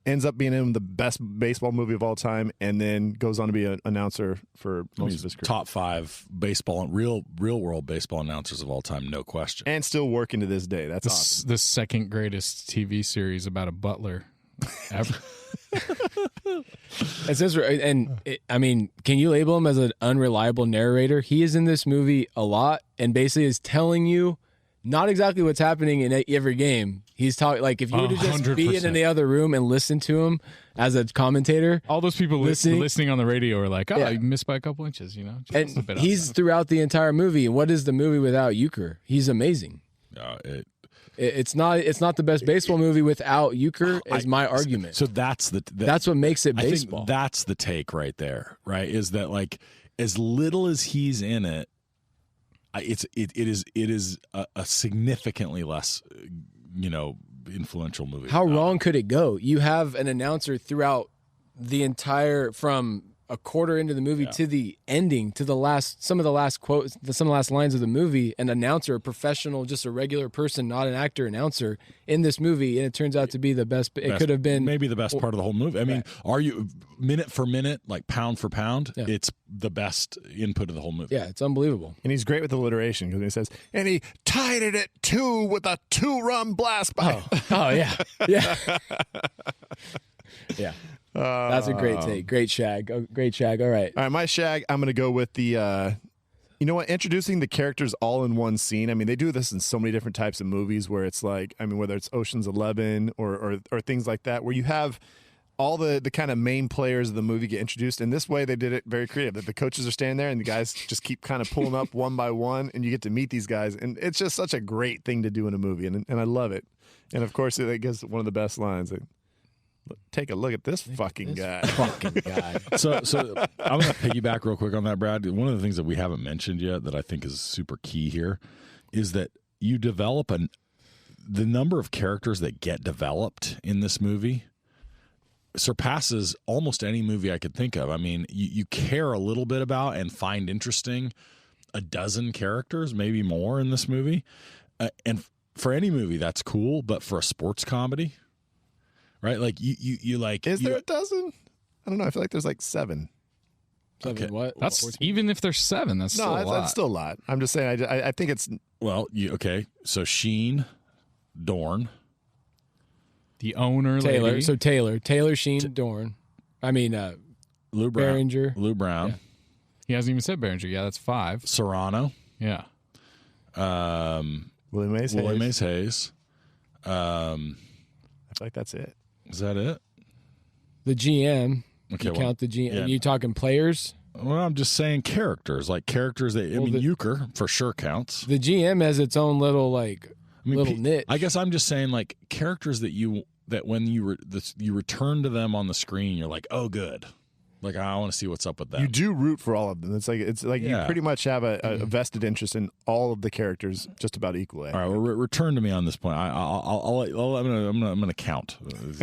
Speaker 2: ends up being in the best baseball movie of all time, and then goes on to be an announcer for most of his career.
Speaker 6: Top 5 baseball, real world baseball announcers of all time, no question.
Speaker 2: And still working to this day. That's awesome.
Speaker 3: The second greatest TV series about a butler ever.
Speaker 4: It says, I mean, can you label him as an unreliable narrator? He is in this movie a lot, and basically is telling you not exactly what's happening in every game. He's talking, like, if you were to just
Speaker 3: 100%.
Speaker 4: be in the other room and listen to him as a commentator,
Speaker 3: All those people listening on the radio are like, oh,
Speaker 4: Yeah.
Speaker 3: you missed by a couple inches, you know? Just a
Speaker 4: and
Speaker 3: bit
Speaker 4: he's
Speaker 3: outside.
Speaker 4: throughout the entire movie. And what is the movie without Uecker? He's amazing. It's not the best baseball movie without Uecker, is my argument.
Speaker 6: So that's
Speaker 4: that's what makes it baseball.
Speaker 6: I think that's the take right there, right? Is that, like, as little as he's in it, it is a significantly less, influential movie.
Speaker 4: How wrong could it go? You have an announcer throughout the entire, from a quarter into the movie to the ending, to some of the last quotes, some of the last lines of the movie, an announcer, a professional, just a regular person, not an actor, announcer in this movie, and it turns out to be the best. It could have been
Speaker 6: maybe the best part of the whole movie. I mean, are you minute for minute, like pound for pound?
Speaker 4: Yeah.
Speaker 6: It's the best input of the whole movie.
Speaker 4: Yeah, it's unbelievable.
Speaker 2: And he's great with alliteration, because he says, and he tied it at 2 with a 2-run blast by.
Speaker 4: Oh yeah, yeah, yeah. That's a great take. Great shag. Oh, great shag. All right.
Speaker 2: All right, my shag, I'm going to go with the, introducing the characters all in one scene. I mean, they do this in so many different types of movies where it's like, I mean, whether it's Ocean's 11 or things like that, where you have all the kind of main players of the movie get introduced. And this way they did it very creative. That the coaches are standing there and the guys just keep kind of pulling up one by one, and you get to meet these guys. And it's just such a great thing to do in a movie. And I love it. And of course, it gives one of the best lines. Like, take a look at this fucking guy.
Speaker 4: Fucking guy.
Speaker 6: So I'm going to piggyback real quick on that, Brad. One of the things that we haven't mentioned yet that I think is super key here is that you develop the number of characters that get developed in this movie surpasses almost any movie I could think of. I mean, you care a little bit about and find interesting a dozen characters, maybe more, in this movie. And for any movie, that's cool. But for a sports comedy, right? Like you like.
Speaker 2: Is there a dozen? I don't know. I feel like there's like 7.
Speaker 4: Okay. What?
Speaker 3: That's even if there's 7, that's still a lot.
Speaker 2: That's still a lot. I'm just saying. I think it's.
Speaker 6: Well, so Sheen, Dorn,
Speaker 3: The owner,
Speaker 4: Taylor.
Speaker 3: lady.
Speaker 4: So Taylor, Sheen, Dorn. I mean,
Speaker 6: Lou Brown,
Speaker 4: Behringer.
Speaker 6: Lou Brown,
Speaker 4: Yeah.
Speaker 3: He hasn't even said Behringer. Yeah, that's 5.
Speaker 6: Serrano,
Speaker 3: Yeah.
Speaker 2: Willie Mays.
Speaker 6: Willie Mays Hayes.
Speaker 2: I feel like that's it.
Speaker 6: Is that it?
Speaker 4: the GM.
Speaker 6: Okay,
Speaker 4: You count the GM.
Speaker 6: yeah.
Speaker 4: You talking players?
Speaker 6: Well, I'm just saying characters, like characters that
Speaker 4: Well,
Speaker 6: Euchre for sure counts.
Speaker 4: The GM has its own little little niche.
Speaker 6: I guess I'm just saying, like, characters that when you return to them on the screen, you're like, oh, good. Like, I want to see what's up with that.
Speaker 2: You do root for all of them. It's like
Speaker 6: Yeah.
Speaker 2: you pretty much have a vested interest in all of the characters, just about equally.
Speaker 6: All right, well, return to me on this point. I'm gonna count.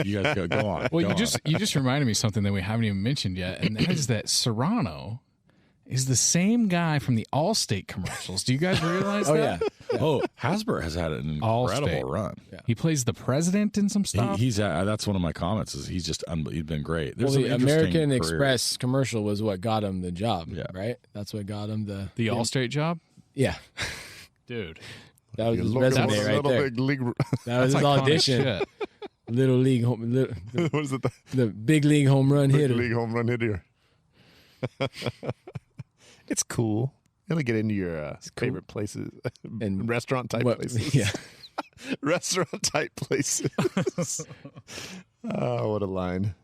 Speaker 6: You guys go on.
Speaker 3: Well,
Speaker 6: Go
Speaker 3: you just reminded me something that we haven't even mentioned yet, and that is that Serrano is the same guy from the Allstate commercials. Do you guys realize
Speaker 4: Oh
Speaker 3: that?
Speaker 4: yeah.
Speaker 6: Oh, Hasbro has had an incredible
Speaker 3: Allstate.
Speaker 6: run.
Speaker 3: He plays the president in some stuff.
Speaker 6: He's that's one of my comments. Is he's just he's been great.
Speaker 4: Well,
Speaker 6: There's some
Speaker 4: the
Speaker 6: interesting
Speaker 4: American
Speaker 6: careers.
Speaker 4: Express commercial was what got him the job.
Speaker 6: Yeah.
Speaker 4: Right. That's what got him
Speaker 3: the Allstate job,
Speaker 4: Yeah.
Speaker 3: dude.
Speaker 4: That was his
Speaker 2: Look at
Speaker 4: resume
Speaker 2: this
Speaker 4: right
Speaker 2: little
Speaker 4: there.
Speaker 2: big league.
Speaker 4: That was his
Speaker 3: Iconic
Speaker 4: audition.
Speaker 3: shit.
Speaker 4: Little league home,
Speaker 2: What is it?
Speaker 4: the big league home run
Speaker 2: Big
Speaker 4: hitter.
Speaker 2: league home run hitter. It's cool. You want to get into your favorite places
Speaker 4: And
Speaker 2: restaurant type
Speaker 4: What-
Speaker 2: places.
Speaker 4: Yeah.
Speaker 2: Restaurant type places. Oh, what a line.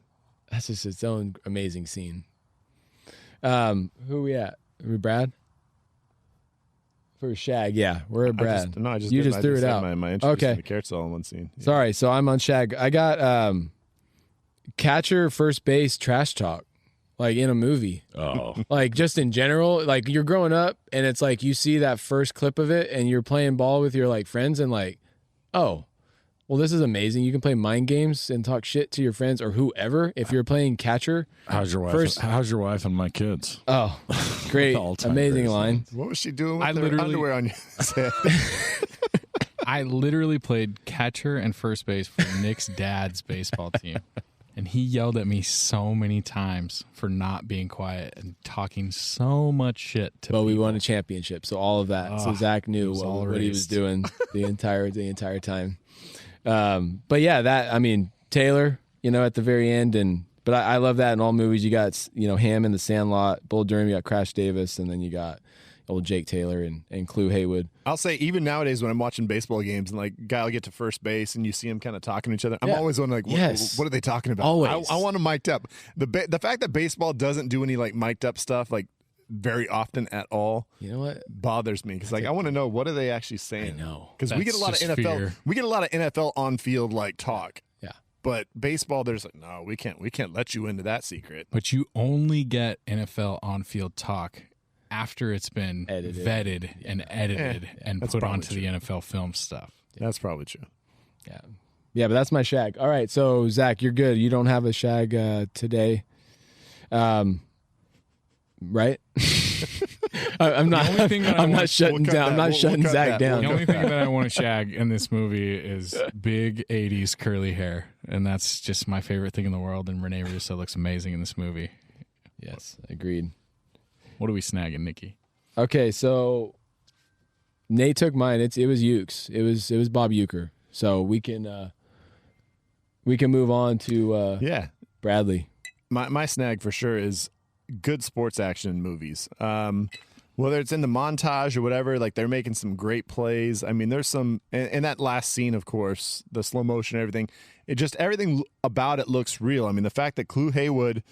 Speaker 4: That's just its own amazing scene. Who we at? Are we Brad? For Shag, yeah. We're at Brad.
Speaker 2: I just
Speaker 4: you
Speaker 2: did-
Speaker 4: just
Speaker 2: I
Speaker 4: threw it
Speaker 2: had
Speaker 4: out.
Speaker 2: My interest
Speaker 4: Okay.
Speaker 2: in the carousel in one scene. Yeah.
Speaker 4: Sorry, so I'm on Shag. I got catcher, first base, trash talk, like in a movie.
Speaker 6: Oh,
Speaker 4: Like just in general, like you're growing up and it's like you see that first clip of it and you're playing ball with your like friends and like, oh, well, this is amazing. You can play mind games and talk shit to your friends or whoever if you're playing catcher.
Speaker 6: how's your wife?
Speaker 4: First-
Speaker 6: How's your wife and my kids?
Speaker 4: Oh, great.
Speaker 6: All-time
Speaker 4: Amazing
Speaker 6: great
Speaker 4: line.
Speaker 2: What was she doing with
Speaker 3: I
Speaker 2: her
Speaker 3: literally-
Speaker 2: underwear on your head?
Speaker 3: I literally played catcher and first base for Nick's dad's baseball team. And he yelled at me so many times for not being quiet and talking so much shit to
Speaker 4: But we
Speaker 3: people.
Speaker 4: won a championship, so all of that. So Zach knew
Speaker 3: was all
Speaker 4: what he was
Speaker 3: erased.
Speaker 4: doing the entire time. But yeah, that I mean Taylor, at the very end, but I love that in all movies. You got Ham in The Sandlot, Bull Durham, you got Crash Davis, and then you got old Jake Taylor and Clue Haywood.
Speaker 2: I'll say even nowadays when I'm watching baseball games and like guy will get to first base and you see him kind of talking to each other, I'm
Speaker 4: Yeah.
Speaker 2: always wondering like,
Speaker 4: Yes.
Speaker 2: what are they talking about?
Speaker 4: Always.
Speaker 2: I want them mic'd up. The fact that baseball doesn't do any like mic'd up stuff like very often at all
Speaker 4: You know what?
Speaker 2: bothers me because like I want to know what are they actually saying.
Speaker 4: I know.
Speaker 2: Because we get a
Speaker 3: That's
Speaker 2: lot of
Speaker 3: just
Speaker 2: NFL,
Speaker 3: fear.
Speaker 2: we get a lot of NFL on field like talk.
Speaker 4: Yeah.
Speaker 2: But baseball, there's like no, we can't let you into that secret.
Speaker 3: But you only get NFL on-field talk after it's been
Speaker 4: Edited.
Speaker 3: vetted and edited and
Speaker 2: that's
Speaker 3: put
Speaker 2: probably
Speaker 3: onto the
Speaker 2: true.
Speaker 3: NFL film stuff.
Speaker 2: That's probably true.
Speaker 4: Yeah. Yeah, but that's my shag. All right, so Zach, you're good. You don't have a shag today. Right? I'm not.
Speaker 3: only thing that I
Speaker 4: I'm
Speaker 3: want-
Speaker 4: not shutting
Speaker 2: we'll cut
Speaker 4: down. I'm
Speaker 2: that.
Speaker 4: not
Speaker 2: We'll
Speaker 4: shutting
Speaker 2: cut
Speaker 4: Zach
Speaker 2: that.
Speaker 4: down.
Speaker 3: The only thing that I want to shag in this movie is big 80s curly hair. And that's just my favorite thing in the world. And Rene Russo looks amazing in this movie.
Speaker 4: Yes, agreed.
Speaker 3: What are we snagging, Nikki?
Speaker 4: Okay, so Nate took mine. It was Ukes. It was Bob Euchre. So we can move on to
Speaker 2: Yeah.
Speaker 4: Bradley.
Speaker 2: My snag for sure is good sports action movies. Whether it's in the montage or whatever, like they're making some great plays. I mean, there's some, and that last scene, of course, the slow motion, everything. It just everything about it looks real. I mean, the fact that Clue Haywood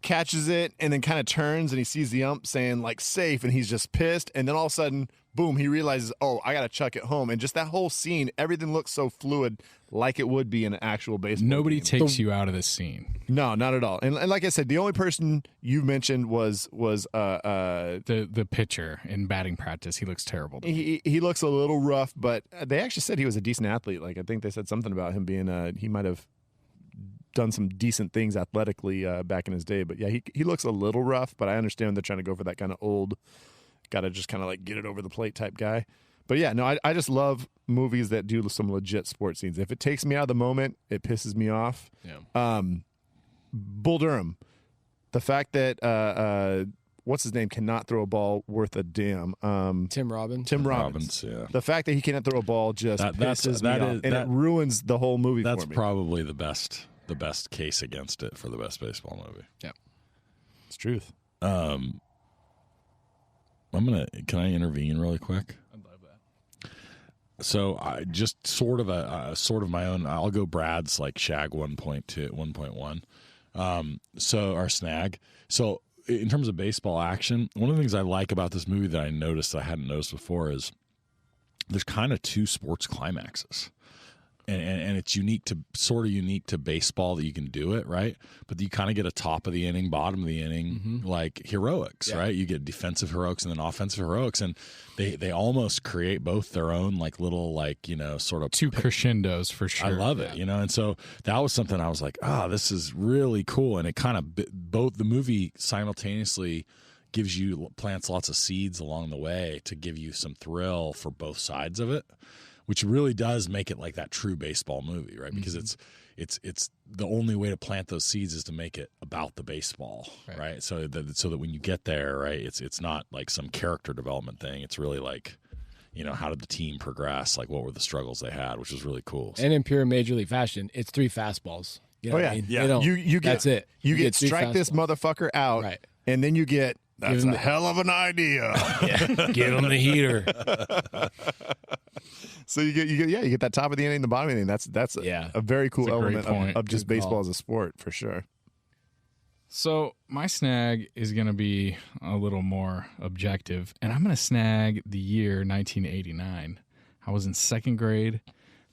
Speaker 2: catches it and then kind of turns and he sees the ump saying like safe and he's just pissed, and then all of a sudden, boom, he realizes, oh, I gotta chuck it home. And just that whole scene, everything looks so fluid, like it would be in an actual baseball
Speaker 3: Nobody
Speaker 2: game.
Speaker 3: takes you out of this scene.
Speaker 2: No, not at all. And like I said, the only person you mentioned was
Speaker 3: The pitcher in batting practice, he looks terrible. to me.
Speaker 2: he looks a little rough, but they actually said he was a decent athlete. Like I think they said something about him being he might have done some decent things athletically back in his day. But yeah, he looks a little rough, but I understand they're trying to go for that kind of old, got to just kind of like get it over the plate type guy. But yeah, no, I just love movies that do some legit sports scenes. If it takes me out of the moment, it pisses me off.
Speaker 3: Yeah.
Speaker 2: Bull Durham, the fact that what's his name cannot throw a ball worth a damn.
Speaker 4: Tim Robbins.
Speaker 2: Tim Robbins.
Speaker 6: Yeah.
Speaker 2: The fact that he cannot throw a ball just pisses me off, and it
Speaker 6: that-
Speaker 2: ruins the whole movie
Speaker 6: That's
Speaker 2: for me.
Speaker 6: probably the best case against it for the best baseball movie.
Speaker 2: It's truth.
Speaker 6: Can I intervene really quick?
Speaker 3: I'd love that.
Speaker 6: So I just sort of my own. I'll go Brad's like shag 1.2, 1.1. So our snag. So in terms of baseball action, one of the things I like about this movie that I noticed that I hadn't noticed before is there's kind of two sports climaxes. And it's unique to baseball that you can do it, right? But you kind of get a top of the inning, bottom of the inning, like heroics, right? You get defensive heroics and then offensive heroics, and they almost create both their own like little like sort of
Speaker 3: Two crescendos for sure.
Speaker 6: I love it, and so that was something I was like, this is really cool, and it kind of both the movie simultaneously plants lots of seeds along the way to give you some thrill for both sides of it, which really does make it like that true baseball movie, right? Because it's the only way to plant those seeds is to make it about the baseball, right? So that when you get there, right, it's not like some character development thing. It's really like, how did the team progress? Like, what were the struggles they had, which was really cool.
Speaker 4: And in pure major league fashion, it's 3 fastballs. You know what I mean?
Speaker 6: Yeah.
Speaker 4: They don't-
Speaker 2: You get,
Speaker 4: that's it.
Speaker 2: You get
Speaker 4: three
Speaker 2: strike this
Speaker 4: fastballs.
Speaker 2: motherfucker out,
Speaker 4: Right.
Speaker 2: and then you get that's
Speaker 4: him
Speaker 2: a
Speaker 4: the-
Speaker 2: hell of an idea.
Speaker 4: Give him the heater.
Speaker 2: So you get that top of the inning, the bottom of the inning. That's a very cool
Speaker 3: That's a great
Speaker 2: element
Speaker 3: point.
Speaker 2: of just
Speaker 4: Good
Speaker 2: baseball
Speaker 4: call.
Speaker 2: as a sport for sure.
Speaker 3: So my snag is going to be a little more objective, and I'm going to snag the year 1989. I was in 2nd grade.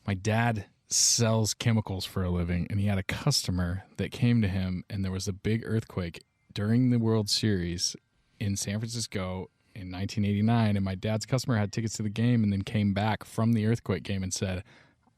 Speaker 3: My dad sells chemicals for a living, and he had a customer that came to him, and there was a big earthquake during the World Series in San Francisco in 1989, and my dad's customer had tickets to the game and then came back from the earthquake game and said,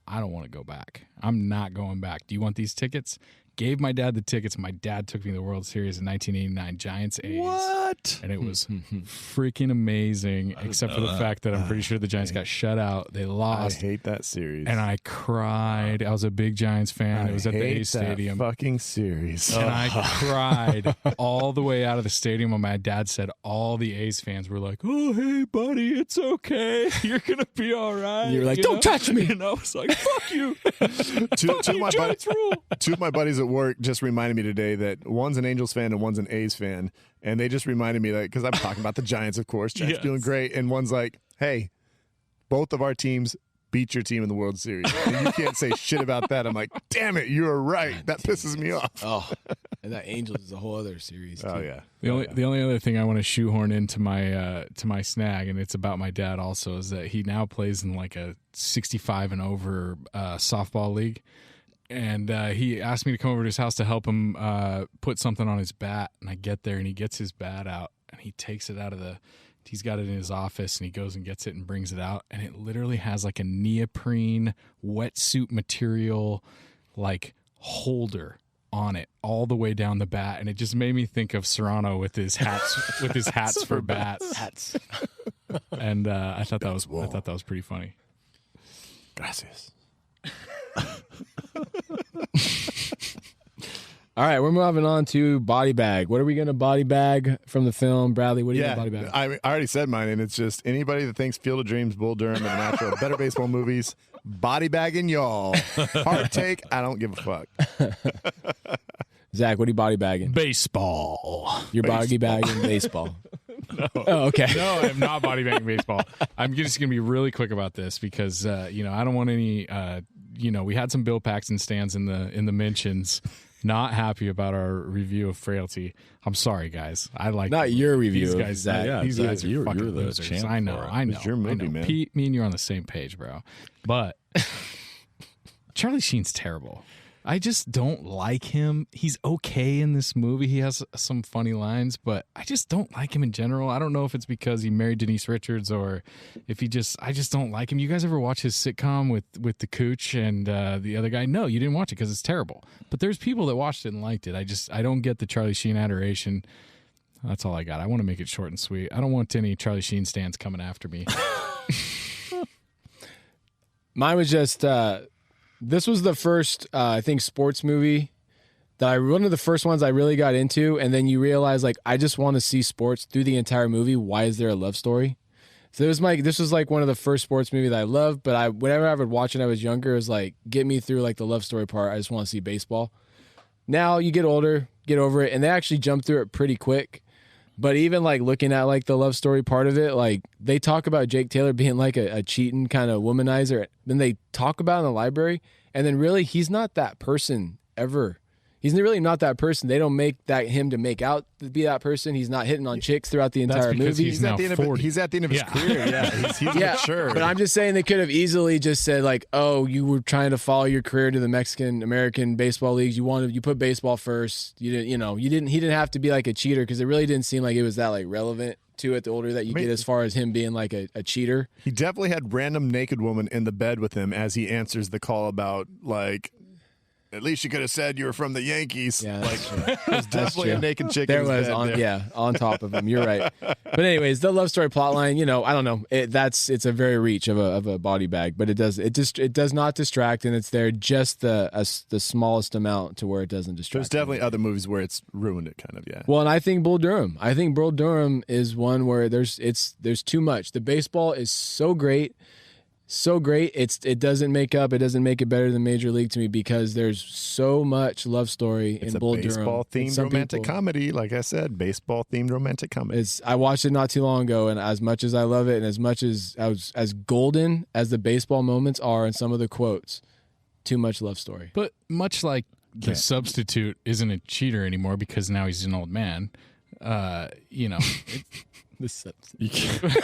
Speaker 3: I don't want to go back. I'm not going back. Do you want these tickets? Gave my dad the tickets. My dad took me to the World Series in 1989, Giants A's.
Speaker 6: What?
Speaker 3: And it was freaking amazing, except for the fact that I'm pretty sure the Giants got shut out. They
Speaker 2: I
Speaker 3: lost.
Speaker 2: hate that series.
Speaker 3: And I cried. I was a big Giants fan. It was at the
Speaker 2: hate
Speaker 3: A's
Speaker 2: that
Speaker 3: Stadium.
Speaker 2: fucking series.
Speaker 3: And I cried all the way out of the stadium when my dad said all the A's fans were like, oh, hey, buddy, it's okay. You're going to be all right.
Speaker 4: You were like, "Don't touch me."
Speaker 3: And I was like, fuck you.
Speaker 2: two of my
Speaker 3: Giants rule.
Speaker 2: two of my buddies at work just reminded me today that one's an Angels fan and one's an A's fan, and they just reminded me that because I'm talking about the Giants, of course, Giants
Speaker 3: Yes.
Speaker 2: doing great, and one's like, "Hey, both of our teams beat your team in the World Series, and you can't say shit about that." I'm like, "Damn it, you're right. That pisses me off."
Speaker 4: Oh, and that Angels is a whole other series.
Speaker 2: Oh
Speaker 4: too.
Speaker 2: yeah,
Speaker 3: The only other thing I want to shoehorn into my snag, and it's about my dad also, is that he now plays in like a 65 and over softball league. And he asked me to come over to his house to help him put something on his bat. And I get there, and he gets his bat out, and he takes it out of he's got it in his office, and he goes and gets it and brings it out. And it literally has like a neoprene wetsuit material, like holder on it all the way down the bat. And it just made me think of Serrano with his hats for bats.
Speaker 4: Hats.
Speaker 3: And I thought that was pretty funny.
Speaker 2: gracias.
Speaker 4: All right, we're moving on to body bag. What are we going to body bag from the film, Bradley? What are you going to body bag?
Speaker 2: I already said mine, and it's just anybody that thinks Field of Dreams, Bull Durham, and The Natural are better baseball movies. Body bagging y'all. Hard take. I don't give a fuck.
Speaker 4: Zach, what are you body bagging?
Speaker 3: Baseball.
Speaker 4: You're body bagging baseball. Oh, okay.
Speaker 3: No, I'm not body bagging baseball. I'm just going to be really quick about this because I don't want any. We had some Bill Paxton stands in the mentions. Not happy about our review of Frailty. I'm sorry, guys. I like
Speaker 4: Not your review
Speaker 3: These
Speaker 4: of
Speaker 3: guys,
Speaker 4: Zach.
Speaker 6: Yeah,
Speaker 3: these
Speaker 6: Zach,
Speaker 3: guys are
Speaker 6: you're
Speaker 3: fucking
Speaker 6: the
Speaker 3: losers.
Speaker 6: champ
Speaker 3: I know.
Speaker 6: for it.
Speaker 3: I know.
Speaker 2: It's your movie,
Speaker 3: I know.
Speaker 2: man.
Speaker 3: Pete, me and you're on the same page, bro. But Charlie Sheen's terrible. I just don't like him. He's okay in this movie. He has some funny lines, but I just don't like him in general. I don't know if it's because he married Denise Richards or if I just don't like him. You guys ever watch his sitcom with the Cooch and the other guy? No, you didn't watch it because it's terrible. But there's people that watched it and liked it. I don't get the Charlie Sheen adoration. That's all I got. I want to make it short and sweet. I don't want any Charlie Sheen stands coming after me.
Speaker 4: Mine was just this was the first I think sports movie that one of the first ones I really got into, and then you realize like I just want to see sports through the entire movie. Why is there a love story? So this was like one of the first sports movies that I loved, but whenever I would watch it when I was younger, it was like get me through like the love story part. I just want to see baseball. Now you get older, get over it, and they actually jump through it pretty quick. But even like looking at like the love story part of it, like they talk about Jake Taylor being like a cheating kind of womanizer. Then they talk about it in the library, and then really he's not that person ever. He's really not that person. They don't make him to make out to be that person. He's not hitting on chicks throughout the entire
Speaker 3: because
Speaker 4: movie.
Speaker 3: he's now 40.
Speaker 2: He's at the end of his
Speaker 3: Yeah.
Speaker 2: career. Yeah, he's mature.
Speaker 4: But I'm just saying they could have easily just said like, "Oh, you were trying to follow your career to the Mexican American baseball leagues. You put baseball first. He didn't have to be like a cheater because it really didn't seem like it was that like relevant to it the older that you get as far as him being like a cheater.
Speaker 2: He definitely had random naked woman in the bed with him as he answers the call about like At least you could have said you were from the Yankees.
Speaker 4: Yeah,
Speaker 2: like
Speaker 4: that's true.
Speaker 2: there's definitely a naked chick.
Speaker 4: There
Speaker 2: in his
Speaker 4: was
Speaker 2: bed
Speaker 4: on,
Speaker 2: there.
Speaker 4: yeah, on top of him. You're right. But anyways, the love story plotline, I don't know. It's a very reach of a body bag, but it does not distract, and it's there just the smallest amount to where it doesn't distract.
Speaker 2: There's definitely other movies where it's ruined it, kind of. Yeah.
Speaker 4: Well, and I think Bull Durham. Is one where there's too much. The baseball is so great. So great, it doesn't make it better than Major League to me because there's so much love story in Bull Durham.
Speaker 2: It's a baseball-themed romantic comedy, like I said, baseball-themed romantic comedy.
Speaker 4: I watched it not too long ago, and as much as I love it, and as much as golden as the baseball moments are, and some of the quotes, too much love story.
Speaker 3: But much like the substitute isn't a cheater anymore because now he's an old man,
Speaker 4: The substitute.
Speaker 6: You can't.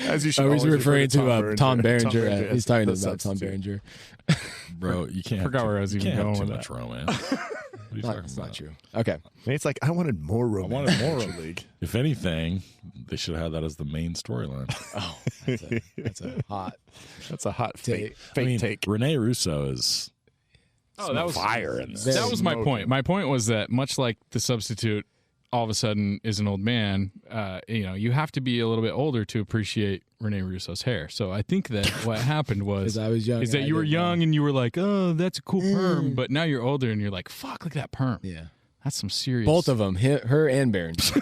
Speaker 2: As you should
Speaker 4: He's
Speaker 2: always
Speaker 4: referring to Tom Berenger.
Speaker 2: Berenger.
Speaker 4: He's talking
Speaker 2: The
Speaker 4: about Tom
Speaker 2: substitute.
Speaker 4: Berenger.
Speaker 6: Bro, you can't.
Speaker 3: Forgot where I was even going
Speaker 6: too
Speaker 3: with
Speaker 6: much romance. What are you talking
Speaker 4: That's
Speaker 6: about?
Speaker 4: not true. Okay.
Speaker 2: Nate's like, I wanted more romance.
Speaker 6: wanted more
Speaker 2: Major League.
Speaker 6: If anything, they should have had that as the main storyline.
Speaker 4: Oh, that's a hot.
Speaker 2: That's a hot
Speaker 4: Take.
Speaker 2: fake take.
Speaker 6: Renee Russo is
Speaker 3: that was
Speaker 6: fire in this.
Speaker 3: That was my
Speaker 2: Smoking.
Speaker 3: point. My point was that much like the substitute all of a sudden is an old man, you have to be a little bit older to appreciate Rene Russo's hair. So I think that what happened was
Speaker 4: I was young.
Speaker 3: is that you were young and you were like, oh, that's a cool perm. But now you're older and you're like, fuck, look at that perm.
Speaker 4: Yeah.
Speaker 3: That's some serious.
Speaker 4: Both of them, her and Berenger.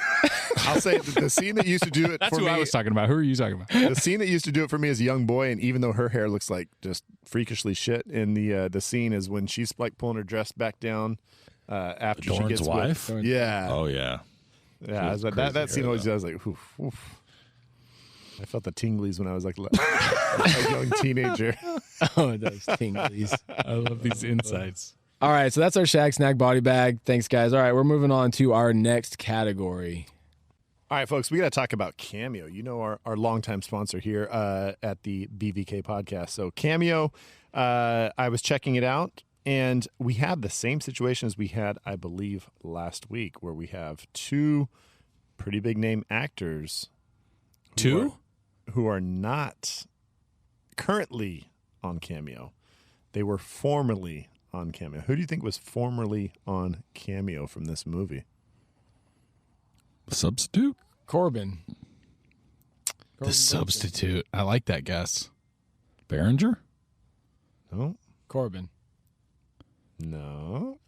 Speaker 2: I'll say the scene that used to do it
Speaker 3: That's
Speaker 2: for
Speaker 3: who
Speaker 2: me.
Speaker 3: I was talking about. Who are you talking about?
Speaker 2: The scene that used to do it for me as a young boy, and even though her hair looks like just freakishly shit in the scene, is when she's like pulling her dress back down after she
Speaker 6: Dorn's
Speaker 2: gets with-
Speaker 6: wife?
Speaker 2: Yeah,
Speaker 6: Oh yeah.
Speaker 2: yeah. I was like,
Speaker 6: crazy
Speaker 2: that scene
Speaker 6: hair,
Speaker 2: always.
Speaker 6: though.
Speaker 2: I was like, oof, oof. I felt the tinglies when I was like a young teenager.
Speaker 4: Oh, those tinglies.
Speaker 3: I love these insights.
Speaker 4: All right, so that's our Shag Snag body bag. Thanks, guys. All right, we're moving on to our next category.
Speaker 2: All right, folks, we got to talk about Cameo. You know, our longtime sponsor here at the BVK podcast. So Cameo, I was checking it out, and we have the same situation as we had, I believe, last week, where we have two pretty big name actors. Who are not currently on Cameo. They were formerly on Cameo. Who do you think was formerly on Cameo from this movie?
Speaker 6: Substitute?
Speaker 4: Corbin.
Speaker 3: The substitute. I like that guess.
Speaker 6: Berenger?
Speaker 2: No.
Speaker 4: Corbin.
Speaker 2: No.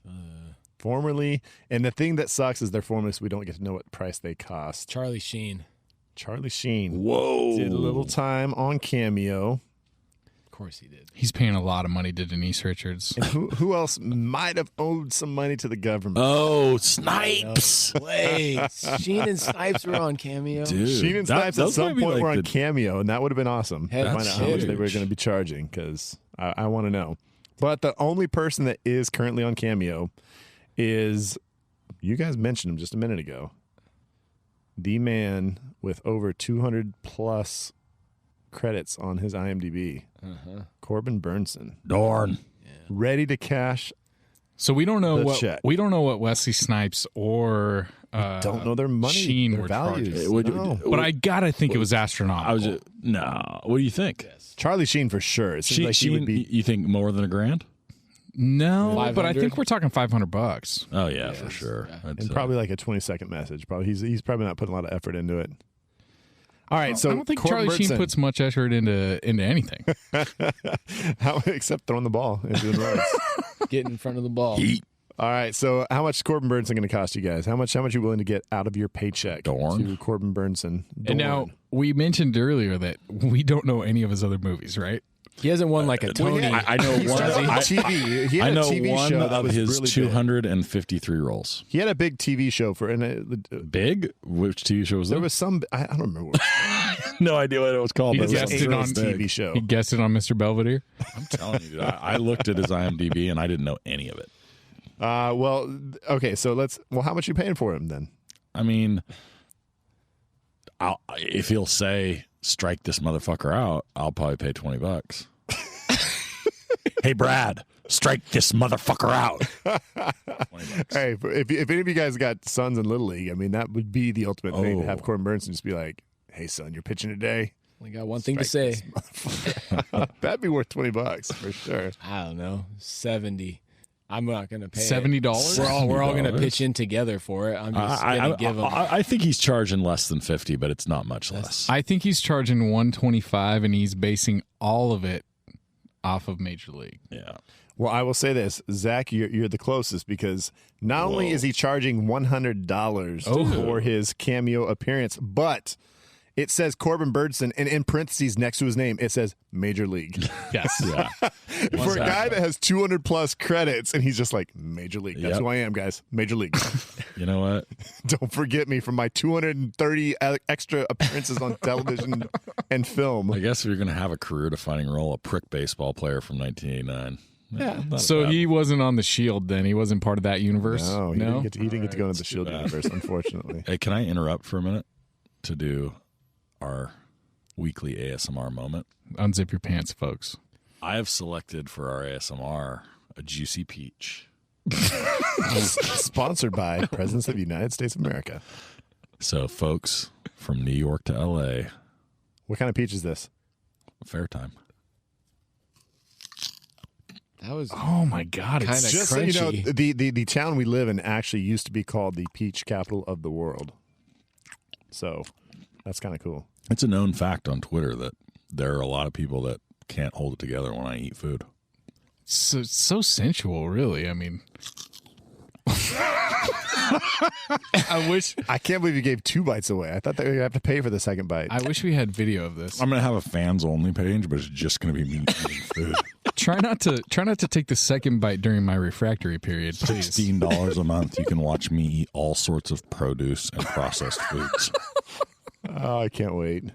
Speaker 2: Formerly, and the thing that sucks is they're formerly, so we don't get to know what price they cost.
Speaker 4: Charlie Sheen.
Speaker 2: Charlie Sheen
Speaker 6: Whoa.
Speaker 2: did a little time on Cameo.
Speaker 4: Of course he did.
Speaker 3: He's paying a lot of money to Denise Richards.
Speaker 2: And who else might have owed some money to the government?
Speaker 6: Oh, Snipes.
Speaker 4: Wait, Sheen and Snipes were on Cameo.
Speaker 6: Dude.
Speaker 2: Sheen and Snipes at
Speaker 6: those
Speaker 2: some
Speaker 6: might be
Speaker 2: point
Speaker 6: like
Speaker 2: were on
Speaker 6: the-
Speaker 2: Cameo, and that would have been awesome.
Speaker 4: Head
Speaker 2: To find out how much they were
Speaker 6: huge.
Speaker 2: going to be charging, because I want to know. But the only person that is currently on Cameo is, you guys mentioned him just a minute ago, the man with over 200 plus credits on his IMDb, Corbin Burnson,
Speaker 6: Dorn.
Speaker 2: ready to cash.
Speaker 3: So we don't know
Speaker 2: The
Speaker 3: what
Speaker 2: check.
Speaker 3: we don't know what Wesley Snipes or
Speaker 2: Don't know their money,
Speaker 3: Sheen
Speaker 2: their
Speaker 3: were
Speaker 2: values.
Speaker 3: charged.
Speaker 2: No.
Speaker 3: But I gotta think it was astronomical.
Speaker 6: I was just, no. What do you think?
Speaker 2: Charlie Sheen for sure. It seems like he would be.
Speaker 6: You think more than $1,000?
Speaker 3: No, but I
Speaker 4: 500?
Speaker 3: think we're talking $500.
Speaker 6: Oh yeah, for sure. That's,
Speaker 2: And probably like a 20-second message. Probably he's probably not putting a lot of effort into it. All right, so
Speaker 3: I don't think
Speaker 2: Corbin
Speaker 3: Charlie Sheen
Speaker 2: Burnson,
Speaker 3: puts much effort into anything.
Speaker 2: except throwing the ball and doing runs.
Speaker 4: Get in front of the ball.
Speaker 2: All right, so how much is Corbin Burnson going to cost you guys? How much are you willing to get out of your paycheck
Speaker 6: Dorn.
Speaker 2: to Corbin Burnson?
Speaker 3: And now
Speaker 2: Dorn.
Speaker 3: we mentioned earlier that we don't know any of his other movies, right?
Speaker 4: He hasn't won like a Tony.
Speaker 6: I know
Speaker 2: He
Speaker 6: one.
Speaker 2: started on TV. He
Speaker 6: I
Speaker 2: had
Speaker 6: know
Speaker 2: a TV
Speaker 6: one
Speaker 2: show that
Speaker 6: of
Speaker 2: was
Speaker 6: his
Speaker 2: really big.
Speaker 6: 253 roles.
Speaker 2: He had a big TV show for, and
Speaker 6: Big? Which TV show was
Speaker 2: there
Speaker 6: that?
Speaker 2: was some. I don't remember what
Speaker 6: no idea what it was called.
Speaker 3: He
Speaker 6: but it was
Speaker 3: guessed it
Speaker 6: something
Speaker 3: on
Speaker 6: big.
Speaker 2: TV show.
Speaker 3: He guessed it on Mr. Belvedere.
Speaker 6: I'm telling you, dude, I looked at his IMDb and I didn't know any of it.
Speaker 2: Well, okay, so how much are you paying for him then?
Speaker 6: I mean, if he'll say strike this motherfucker out, I'll probably pay $20. Hey, Brad, strike this motherfucker out. $20.
Speaker 2: Hey, if any of you guys got sons in Little League, I mean, that would be the ultimate thing to have Corbin Burnson just be like, hey, son, you're pitching today.
Speaker 4: Only got one thing to say.
Speaker 2: That'd be worth $20 for sure.
Speaker 4: I don't know, 70. I'm not going to pay
Speaker 3: $70.
Speaker 4: We're all going to pitch in together for it. I'm just going to give him.
Speaker 6: I think he's charging less than 50, but it's not much less.
Speaker 3: I think he's charging 125, and he's basing all of it off of Major League.
Speaker 6: Yeah.
Speaker 2: Well, I will say this, Zach, you're the closest because not only is he charging $100 for his cameo appearance, but it says Corbin Burnson, and in parentheses next to his name, it says Major League.
Speaker 3: Yes.
Speaker 6: Yeah.
Speaker 2: For a guy that has 200 plus credits, and he's just like, Major League. That's who I am, guys. Major League.
Speaker 6: You know what?
Speaker 2: Don't forget me from my 230 extra appearances on television and film.
Speaker 6: I guess if you're going to have a career defining role, a prick baseball player from 1989.
Speaker 2: Yeah.
Speaker 3: So he wasn't on the Shield then? He wasn't part of that universe?
Speaker 2: No, he didn't get to go into the Shield universe, unfortunately.
Speaker 6: Hey, can I interrupt for a minute to do our weekly ASMR moment?
Speaker 3: Unzip your pants, folks.
Speaker 6: I have selected for our ASMR a juicy peach.
Speaker 2: Sponsored by Presidents of the United States of America.
Speaker 6: So, folks from New York to LA,
Speaker 2: What kind of peach is this?
Speaker 6: fair time.
Speaker 4: That was
Speaker 3: Oh, my God.
Speaker 4: kind of
Speaker 2: Just so
Speaker 4: crunchy.
Speaker 2: you know, the town we live in actually used to be called the peach capital of the world. So that's kind of cool.
Speaker 6: It's a known fact on Twitter that there are a lot of people that can't hold it together when I eat food.
Speaker 3: So sensual, really. I mean,
Speaker 2: I can't believe you gave 2 bites away. I thought that you'd have to pay for the second bite.
Speaker 3: I wish we had video of this.
Speaker 6: I'm going to have a fans only page, but it's just going to be me eating food.
Speaker 3: Try not to take the second bite during my refractory period, please.
Speaker 6: $16 a month. You can watch me eat all sorts of produce and processed foods.
Speaker 2: Oh, I can't wait.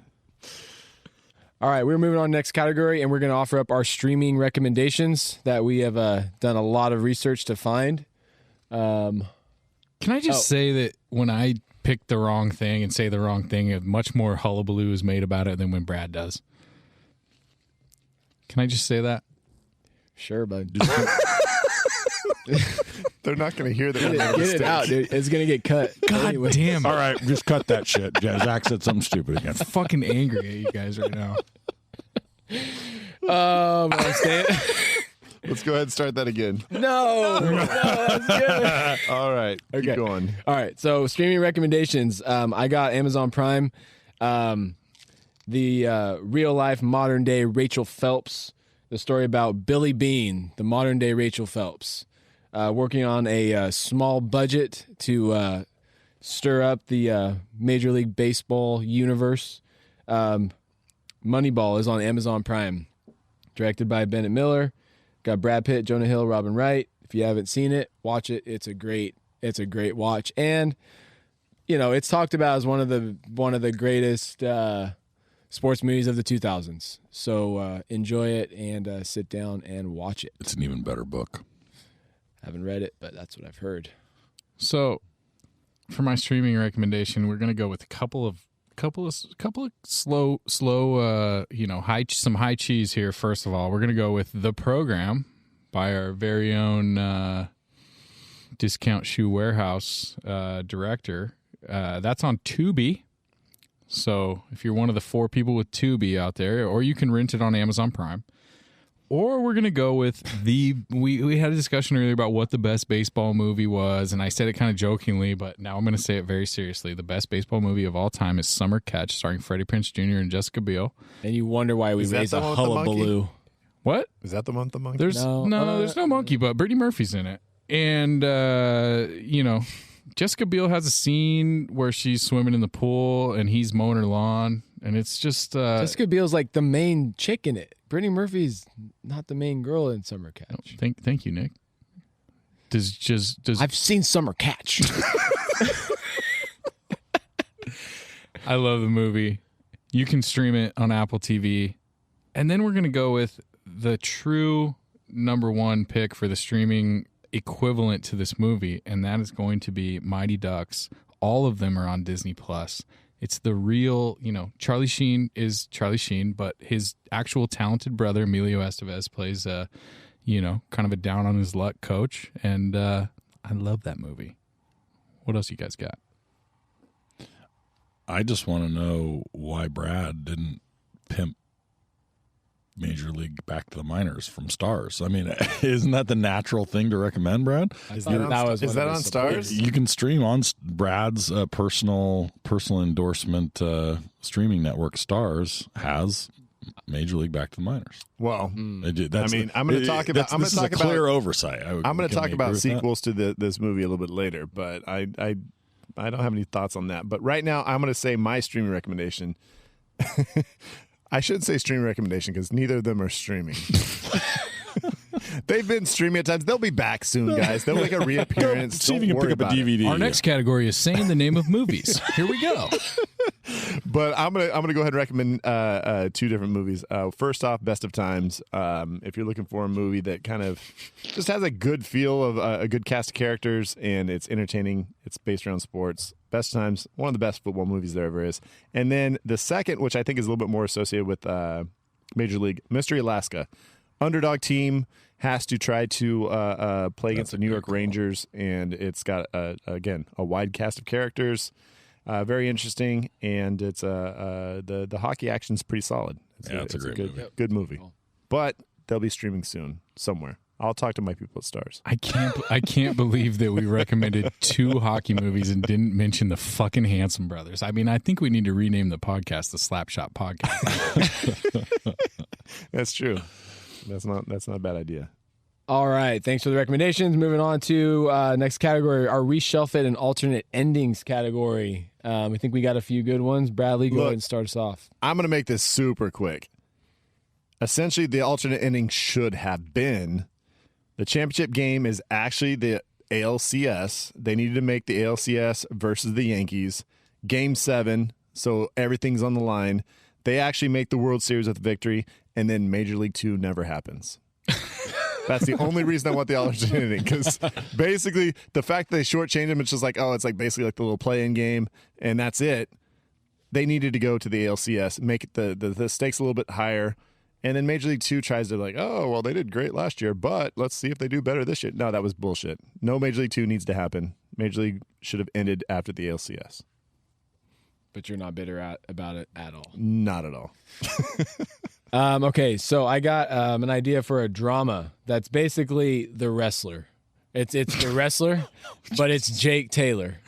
Speaker 4: All right, we're moving on to the next category, and we're going to offer up our streaming recommendations that we have done a lot of research to find.
Speaker 3: Can I just say that when I pick the wrong thing and say the wrong thing, much more hullabaloo is made about it than when Brad does? Can I just say that?
Speaker 4: Sure, bud.
Speaker 2: They're not going to hear that.
Speaker 4: Get it out, dude. It's going to get cut.
Speaker 3: God
Speaker 4: Anyway.
Speaker 3: damn it.
Speaker 6: All right, just cut that shit. Zach said something stupid again.
Speaker 3: I'm fucking angry at you guys right now.
Speaker 4: I'm staying.
Speaker 2: Let's go ahead and start that again.
Speaker 4: No, that's good.
Speaker 2: All right.
Speaker 4: Okay.
Speaker 2: Keep going.
Speaker 4: All right, so streaming recommendations. I got Amazon Prime. The real life modern day Rachel Phelps, the story about Billy Bean, the modern day Rachel Phelps, working on a small budget to stir up the Major League Baseball universe. Moneyball is on Amazon Prime, directed by Bennett Miller. Got Brad Pitt, Jonah Hill, Robin Wright. If you haven't seen it, watch it. It's a great watch, and you know it's talked about as one of the greatest sports movies of the 2000s. So enjoy it and sit down and watch it.
Speaker 6: It's an even better book.
Speaker 4: Haven't read it, but that's what I've heard.
Speaker 3: So, for my streaming recommendation, we're gonna go with a couple of slow, some high cheese here. First of all, we're gonna go with The Program by our very own Discount Shoe Warehouse director. That's on Tubi. So if you're one of the 4 people with Tubi out there, or you can rent it on Amazon Prime. Or we're going to go with we had a discussion earlier about what the best baseball movie was, and I said it kind of jokingly, but now I'm going to say it very seriously. The best baseball movie of all time is Summer Catch, starring Freddie Prinze Jr. and Jessica Biel.
Speaker 4: And you wonder why we
Speaker 2: Is that
Speaker 4: raised
Speaker 2: the
Speaker 4: a
Speaker 2: one with the monkey?
Speaker 4: hullabaloo.
Speaker 3: What?
Speaker 2: Is that the month the monkey?
Speaker 3: There's there's no monkey, but Brittany Murphy's in it. And, Jessica Biel has a scene where she's swimming in the pool and he's mowing her lawn, and it's just...
Speaker 4: Jessica Biel's like the main chick in it. Brittany Murphy's not the main girl in Summer Catch.
Speaker 3: Thank you, Nick. Does
Speaker 4: I've seen Summer Catch.
Speaker 3: I love the movie. You can stream it on Apple TV. And then we're going to go with the true number 1 pick for the streaming equivalent to this movie, and that is going to be Mighty Ducks. All of them are on Disney Plus. It's the real, Charlie Sheen is Charlie Sheen, but his actual talented brother, Emilio Estevez, plays kind of a down on his luck coach. And I love that movie. What else you guys got?
Speaker 6: I just want to know why Brad didn't pimp Major League back to the minors from Stars. I mean, isn't that the natural thing to recommend, Brad?
Speaker 2: Is that on Stars?
Speaker 6: You can stream on Brad's personal endorsement streaming network. Stars has Major League back to the minors.
Speaker 2: Well,
Speaker 6: I'm going to
Speaker 2: talk about.
Speaker 6: This is a clear oversight.
Speaker 2: I'm going to talk about sequels to this movie a little bit later, but I don't have any thoughts on that. But right now, I'm going to say my streaming recommendation. I should say streaming recommendation because neither of them are streaming. They've been streaming at times. They'll be back soon, guys. They'll make a reappearance.
Speaker 6: See if you can pick up a DVD.
Speaker 3: Our next category is saying the name of movies. Here we go.
Speaker 2: But I'm gonna go ahead and recommend two different movies. First off, Best of Times. If you're looking for a movie that kind of just has a good feel of a good cast of characters and it's entertaining, it's based around sports. Best of Times, one of the best football movies there ever is. And then the second, which I think is a little bit more associated with Major League, Mystery Alaska. Underdog team has to try to play against the New York Rangers, and it's got again a wide cast of characters. Very interesting, and it's the hockey action's pretty solid.
Speaker 6: It's a great
Speaker 2: good movie. But they'll be streaming soon somewhere. I'll talk to my people at Stars.
Speaker 3: I can't believe that we recommended two hockey movies and didn't mention the fucking Hanson brothers. I mean, I think we need to rename the podcast the Slapshot Podcast.
Speaker 2: That's true. That's not a bad idea.
Speaker 4: All right. Thanks for the recommendations. Moving on to next category, our reshelf it and alternate endings category. I think we got a few good ones. Bradley, go ahead and start us off.
Speaker 2: I'm going to make this super quick. Essentially, the alternate ending should have been the championship game is actually the ALCS. They needed to make the ALCS versus the Yankees. Game 7, so everything's on the line. They actually make the World Series with victory, and then Major League 2 never happens. That's the only reason I want the alternate ending, because basically the fact that they shortchanged them, it's just like, oh, it's like basically like the little play-in game, and that's it. They needed to go to the ALCS, make it the stakes a little bit higher, and then Major League 2 tries to like, oh, well, they did great last year, but let's see if they do better this year. No, that was bullshit. No Major League 2 needs to happen. Major League should have ended after the ALCS.
Speaker 4: But you're not bitter about it at all.
Speaker 2: Not at all.
Speaker 4: Okay, so I got an idea for a drama that's basically The Wrestler. It's The Wrestler, but it's Jake Taylor.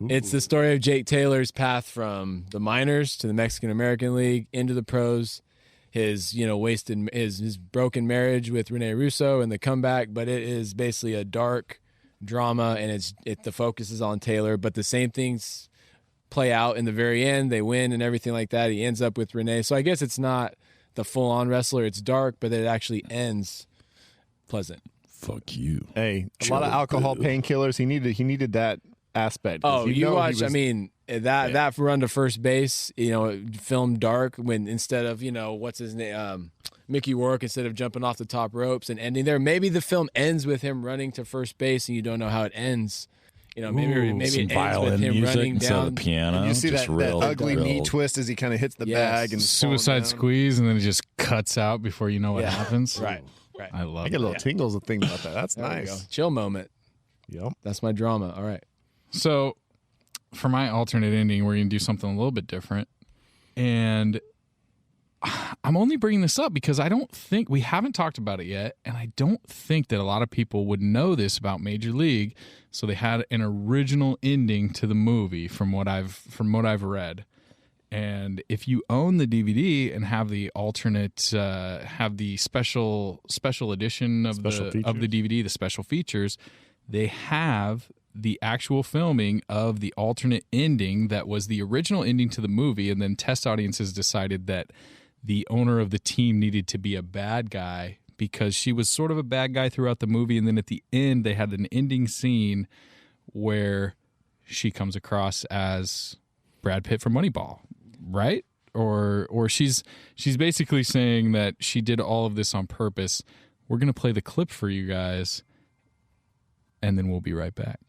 Speaker 4: Ooh. It's the story of Jake Taylor's path from the minors to the Mexican American League into the pros. His his broken marriage with Rene Russo and the comeback, but it is basically a dark drama, and the focus is on Taylor, but the same things play out in the very end. They win and everything like that. He ends up with Rene. So I guess it's not the full-on wrestler. It's dark, but it actually ends pleasant.
Speaker 6: Fuck you.
Speaker 2: Hey, a lot of alcohol, painkillers. He needed that aspect.
Speaker 4: Oh, you watch. I mean, that run to first base. Filmed dark when instead of what's his name, Mickey Rourke, instead of jumping off the top ropes and ending there. Maybe the film ends with him running to first base, and you don't know how it ends. Maybe it ends with him running down
Speaker 6: the piano.
Speaker 2: And you see that ugly knee twist as he kind of hits the bag and
Speaker 3: suicide squeeze, and then it just cuts out before you know what happens.
Speaker 4: Right.
Speaker 3: I love it.
Speaker 2: I get a little tingles of thinking about that. That's nice.
Speaker 4: Chill moment.
Speaker 2: Yep.
Speaker 4: That's my drama. All right.
Speaker 3: So for my alternate ending, we're going to do something a little bit different. And I'm only bringing this up because I don't think we haven't talked about it yet. And I don't think that a lot of people would know this about Major League. So they had an original ending to the movie from what I've read. And if you own the DVD and have the alternate, have the special edition of the DVD, the special features, they have the actual filming of the alternate ending that was the original ending to the movie, and then test audiences decided that the owner of the team needed to be a bad guy because she was sort of a bad guy throughout the movie, and then at the end they had an ending scene where she comes across as Brad Pitt from Moneyball, right? Or she's basically saying that she did all of this on purpose. We're going to play the clip for you guys, and then we'll be right back.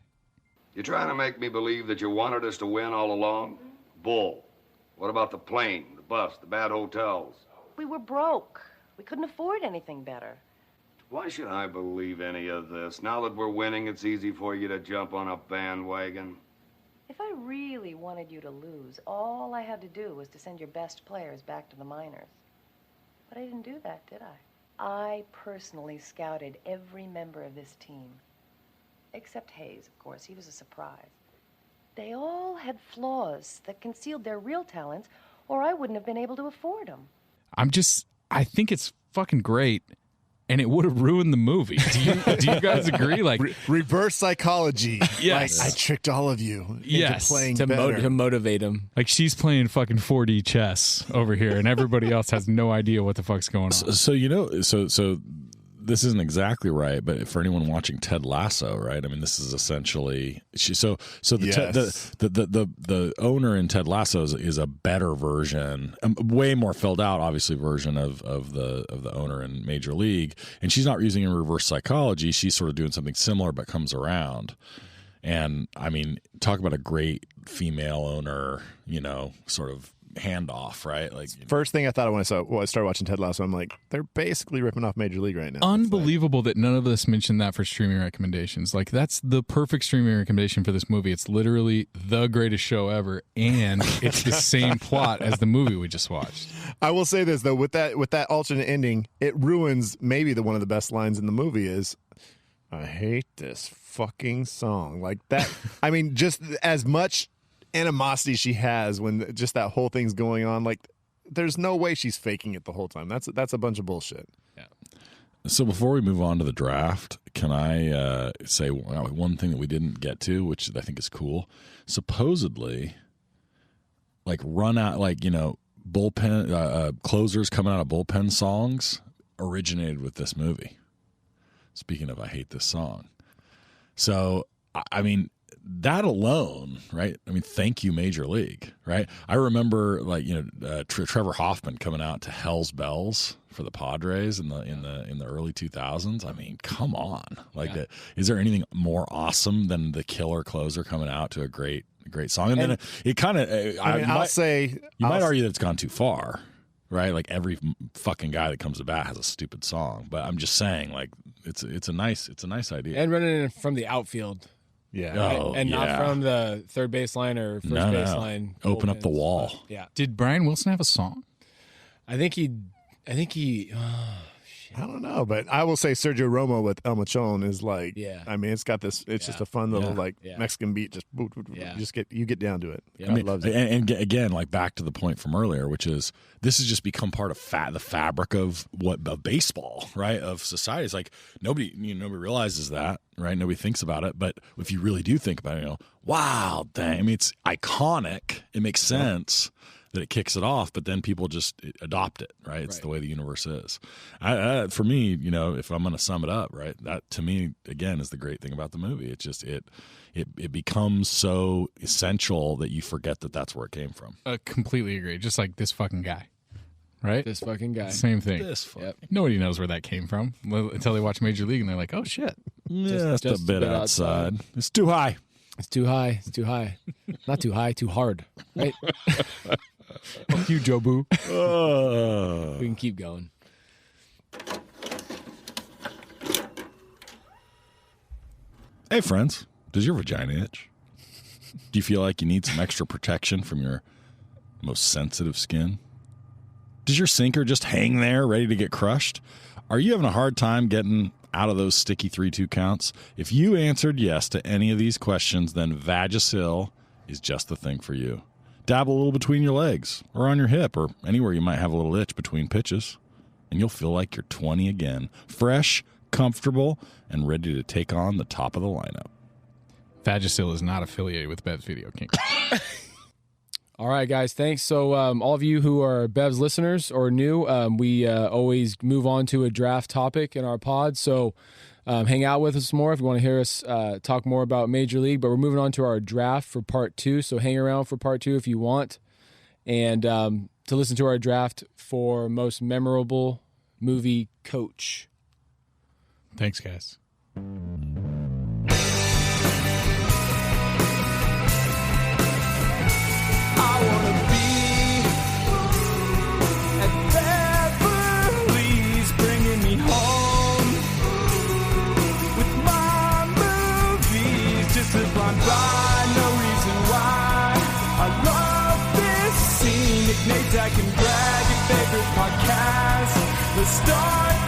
Speaker 7: You're trying to make me believe that you wanted us to win all along? Bull. What about the plane, the bus, the bad hotels?
Speaker 8: We were broke. We couldn't afford anything better.
Speaker 7: Why should I believe any of this? Now that we're winning, it's easy for you to jump on a bandwagon.
Speaker 8: If I really wanted you to lose, all I had to do was to send your best players back to the minors. But I didn't do that, did I? I personally scouted every member of this team. Except Hayes, of course. He was a surprise. They all had flaws that concealed their real talents, or I wouldn't have been able to afford them.
Speaker 3: I think it's fucking great, and it would have ruined the movie. Do you guys agree? Like
Speaker 2: reverse psychology.
Speaker 3: Yes.
Speaker 2: Like, I tricked all of you into playing
Speaker 4: to
Speaker 2: better.
Speaker 4: to motivate him.
Speaker 3: Like she's playing fucking 4D chess over here, and everybody else has no idea what the fuck's going on.
Speaker 6: So this isn't exactly right, but for anyone watching Ted Lasso, right? I mean, this is essentially the owner in Ted Lasso is a better version, way more filled out, obviously, version of the owner in Major League, and she's not using reverse psychology. She's sort of doing something similar, but comes around. And I mean, talk about a great female owner, sort of handoff, right? Like
Speaker 2: first thing I thought when I started watching Ted Lasso, I'm like, they're basically ripping off Major League right now.
Speaker 3: Unbelievable that none of us mentioned that for streaming recommendations. Like that's the perfect streaming recommendation for this movie. It's literally the greatest show ever, and it's the same plot as the movie we just watched.
Speaker 2: I will say this though, with that alternate ending, it ruins maybe one of the best lines in the movie is, "I hate this fucking song." Like that. I mean, just as much animosity she has when just that whole thing's going on, like there's no way she's faking it the whole time. That's a bunch of bullshit.
Speaker 6: Yeah. So before we move on to the draft, can I say one thing that we didn't get to, which I think is cool? Supposedly, like bullpen closers coming out of bullpen songs originated with this movie. Speaking of, I hate this song. So I mean, that alone, right? I mean, thank you, Major League, right? I remember, Trevor Hoffman coming out to Hell's Bells for the Padres in the early 2000s. I mean, come on, is there anything more awesome than the killer closer coming out to a great song? And then it kind of,
Speaker 2: I'll say,
Speaker 6: you might argue that it's gone too far, right? Like every fucking guy that comes to bat has a stupid song, but I'm just saying, like, it's a nice idea.
Speaker 4: And running in from the outfield.
Speaker 2: Yeah.
Speaker 4: And not from the third baseline or first baseline.
Speaker 6: Open up the wall.
Speaker 4: Yeah.
Speaker 3: Did Brian Wilson have a song?
Speaker 4: I think he
Speaker 2: I don't know, but I will say Sergio Romo with El Machon is like, I mean, it's got this, it's just a fun little Mexican beat. Just, you get down to it.
Speaker 6: Yeah. I mean, loves it. And again, like back to the point from earlier, which is this has just become part of the fabric of baseball, right? Of society. It's like nobody realizes that, right? Nobody thinks about it. But if you really do think about it, wow, dang. I mean, it's iconic. It makes sense that it kicks it off, but then people just adopt it, right? It's the way the universe is. For me, if I'm going to sum it up, right, that to me, again, is the great thing about the movie. It just, it becomes so essential that you forget that that's where it came from.
Speaker 3: Completely agree. Just like this fucking guy, right?
Speaker 4: This fucking guy.
Speaker 3: Same thing. Nobody knows where that came from until they watch Major League and they're like, oh shit.
Speaker 6: Yeah, just a bit outside. It's too high.
Speaker 4: It's too high. It's too high. Not too high, too hard. Right?
Speaker 3: Fuck you, Jobu.
Speaker 4: We can keep going.
Speaker 6: Hey, friends. Does your vagina itch? Do you feel like you need some extra protection from your most sensitive skin? Does your sinker just hang there ready to get crushed? Are you having a hard time getting out of those sticky 3-2 counts? If you answered yes to any of these questions, then Vagisil is just the thing for you. Dabble a little between your legs or on your hip or anywhere you might have a little itch between pitches, and you'll feel like you're 20 again. Fresh, comfortable, and ready to take on the top of the lineup.
Speaker 3: Vagisil is not affiliated with Bev's Video King.
Speaker 4: All right, guys, thanks. So all of you who are Bev's listeners or new, we always move on to a draft topic in our pod. So hang out with us more if you want to hear us talk more about Major League. But we're moving on to our draft for part 2. So hang around for part 2 if you want. And to listen to our draft for most memorable movie coach.
Speaker 3: Thanks, guys.
Speaker 5: I wanna be at Beverly's, bringing me home with my movies. Just a blind ride, no reason why. I love this scene. Nick Natak and Brad, your favorite podcast. start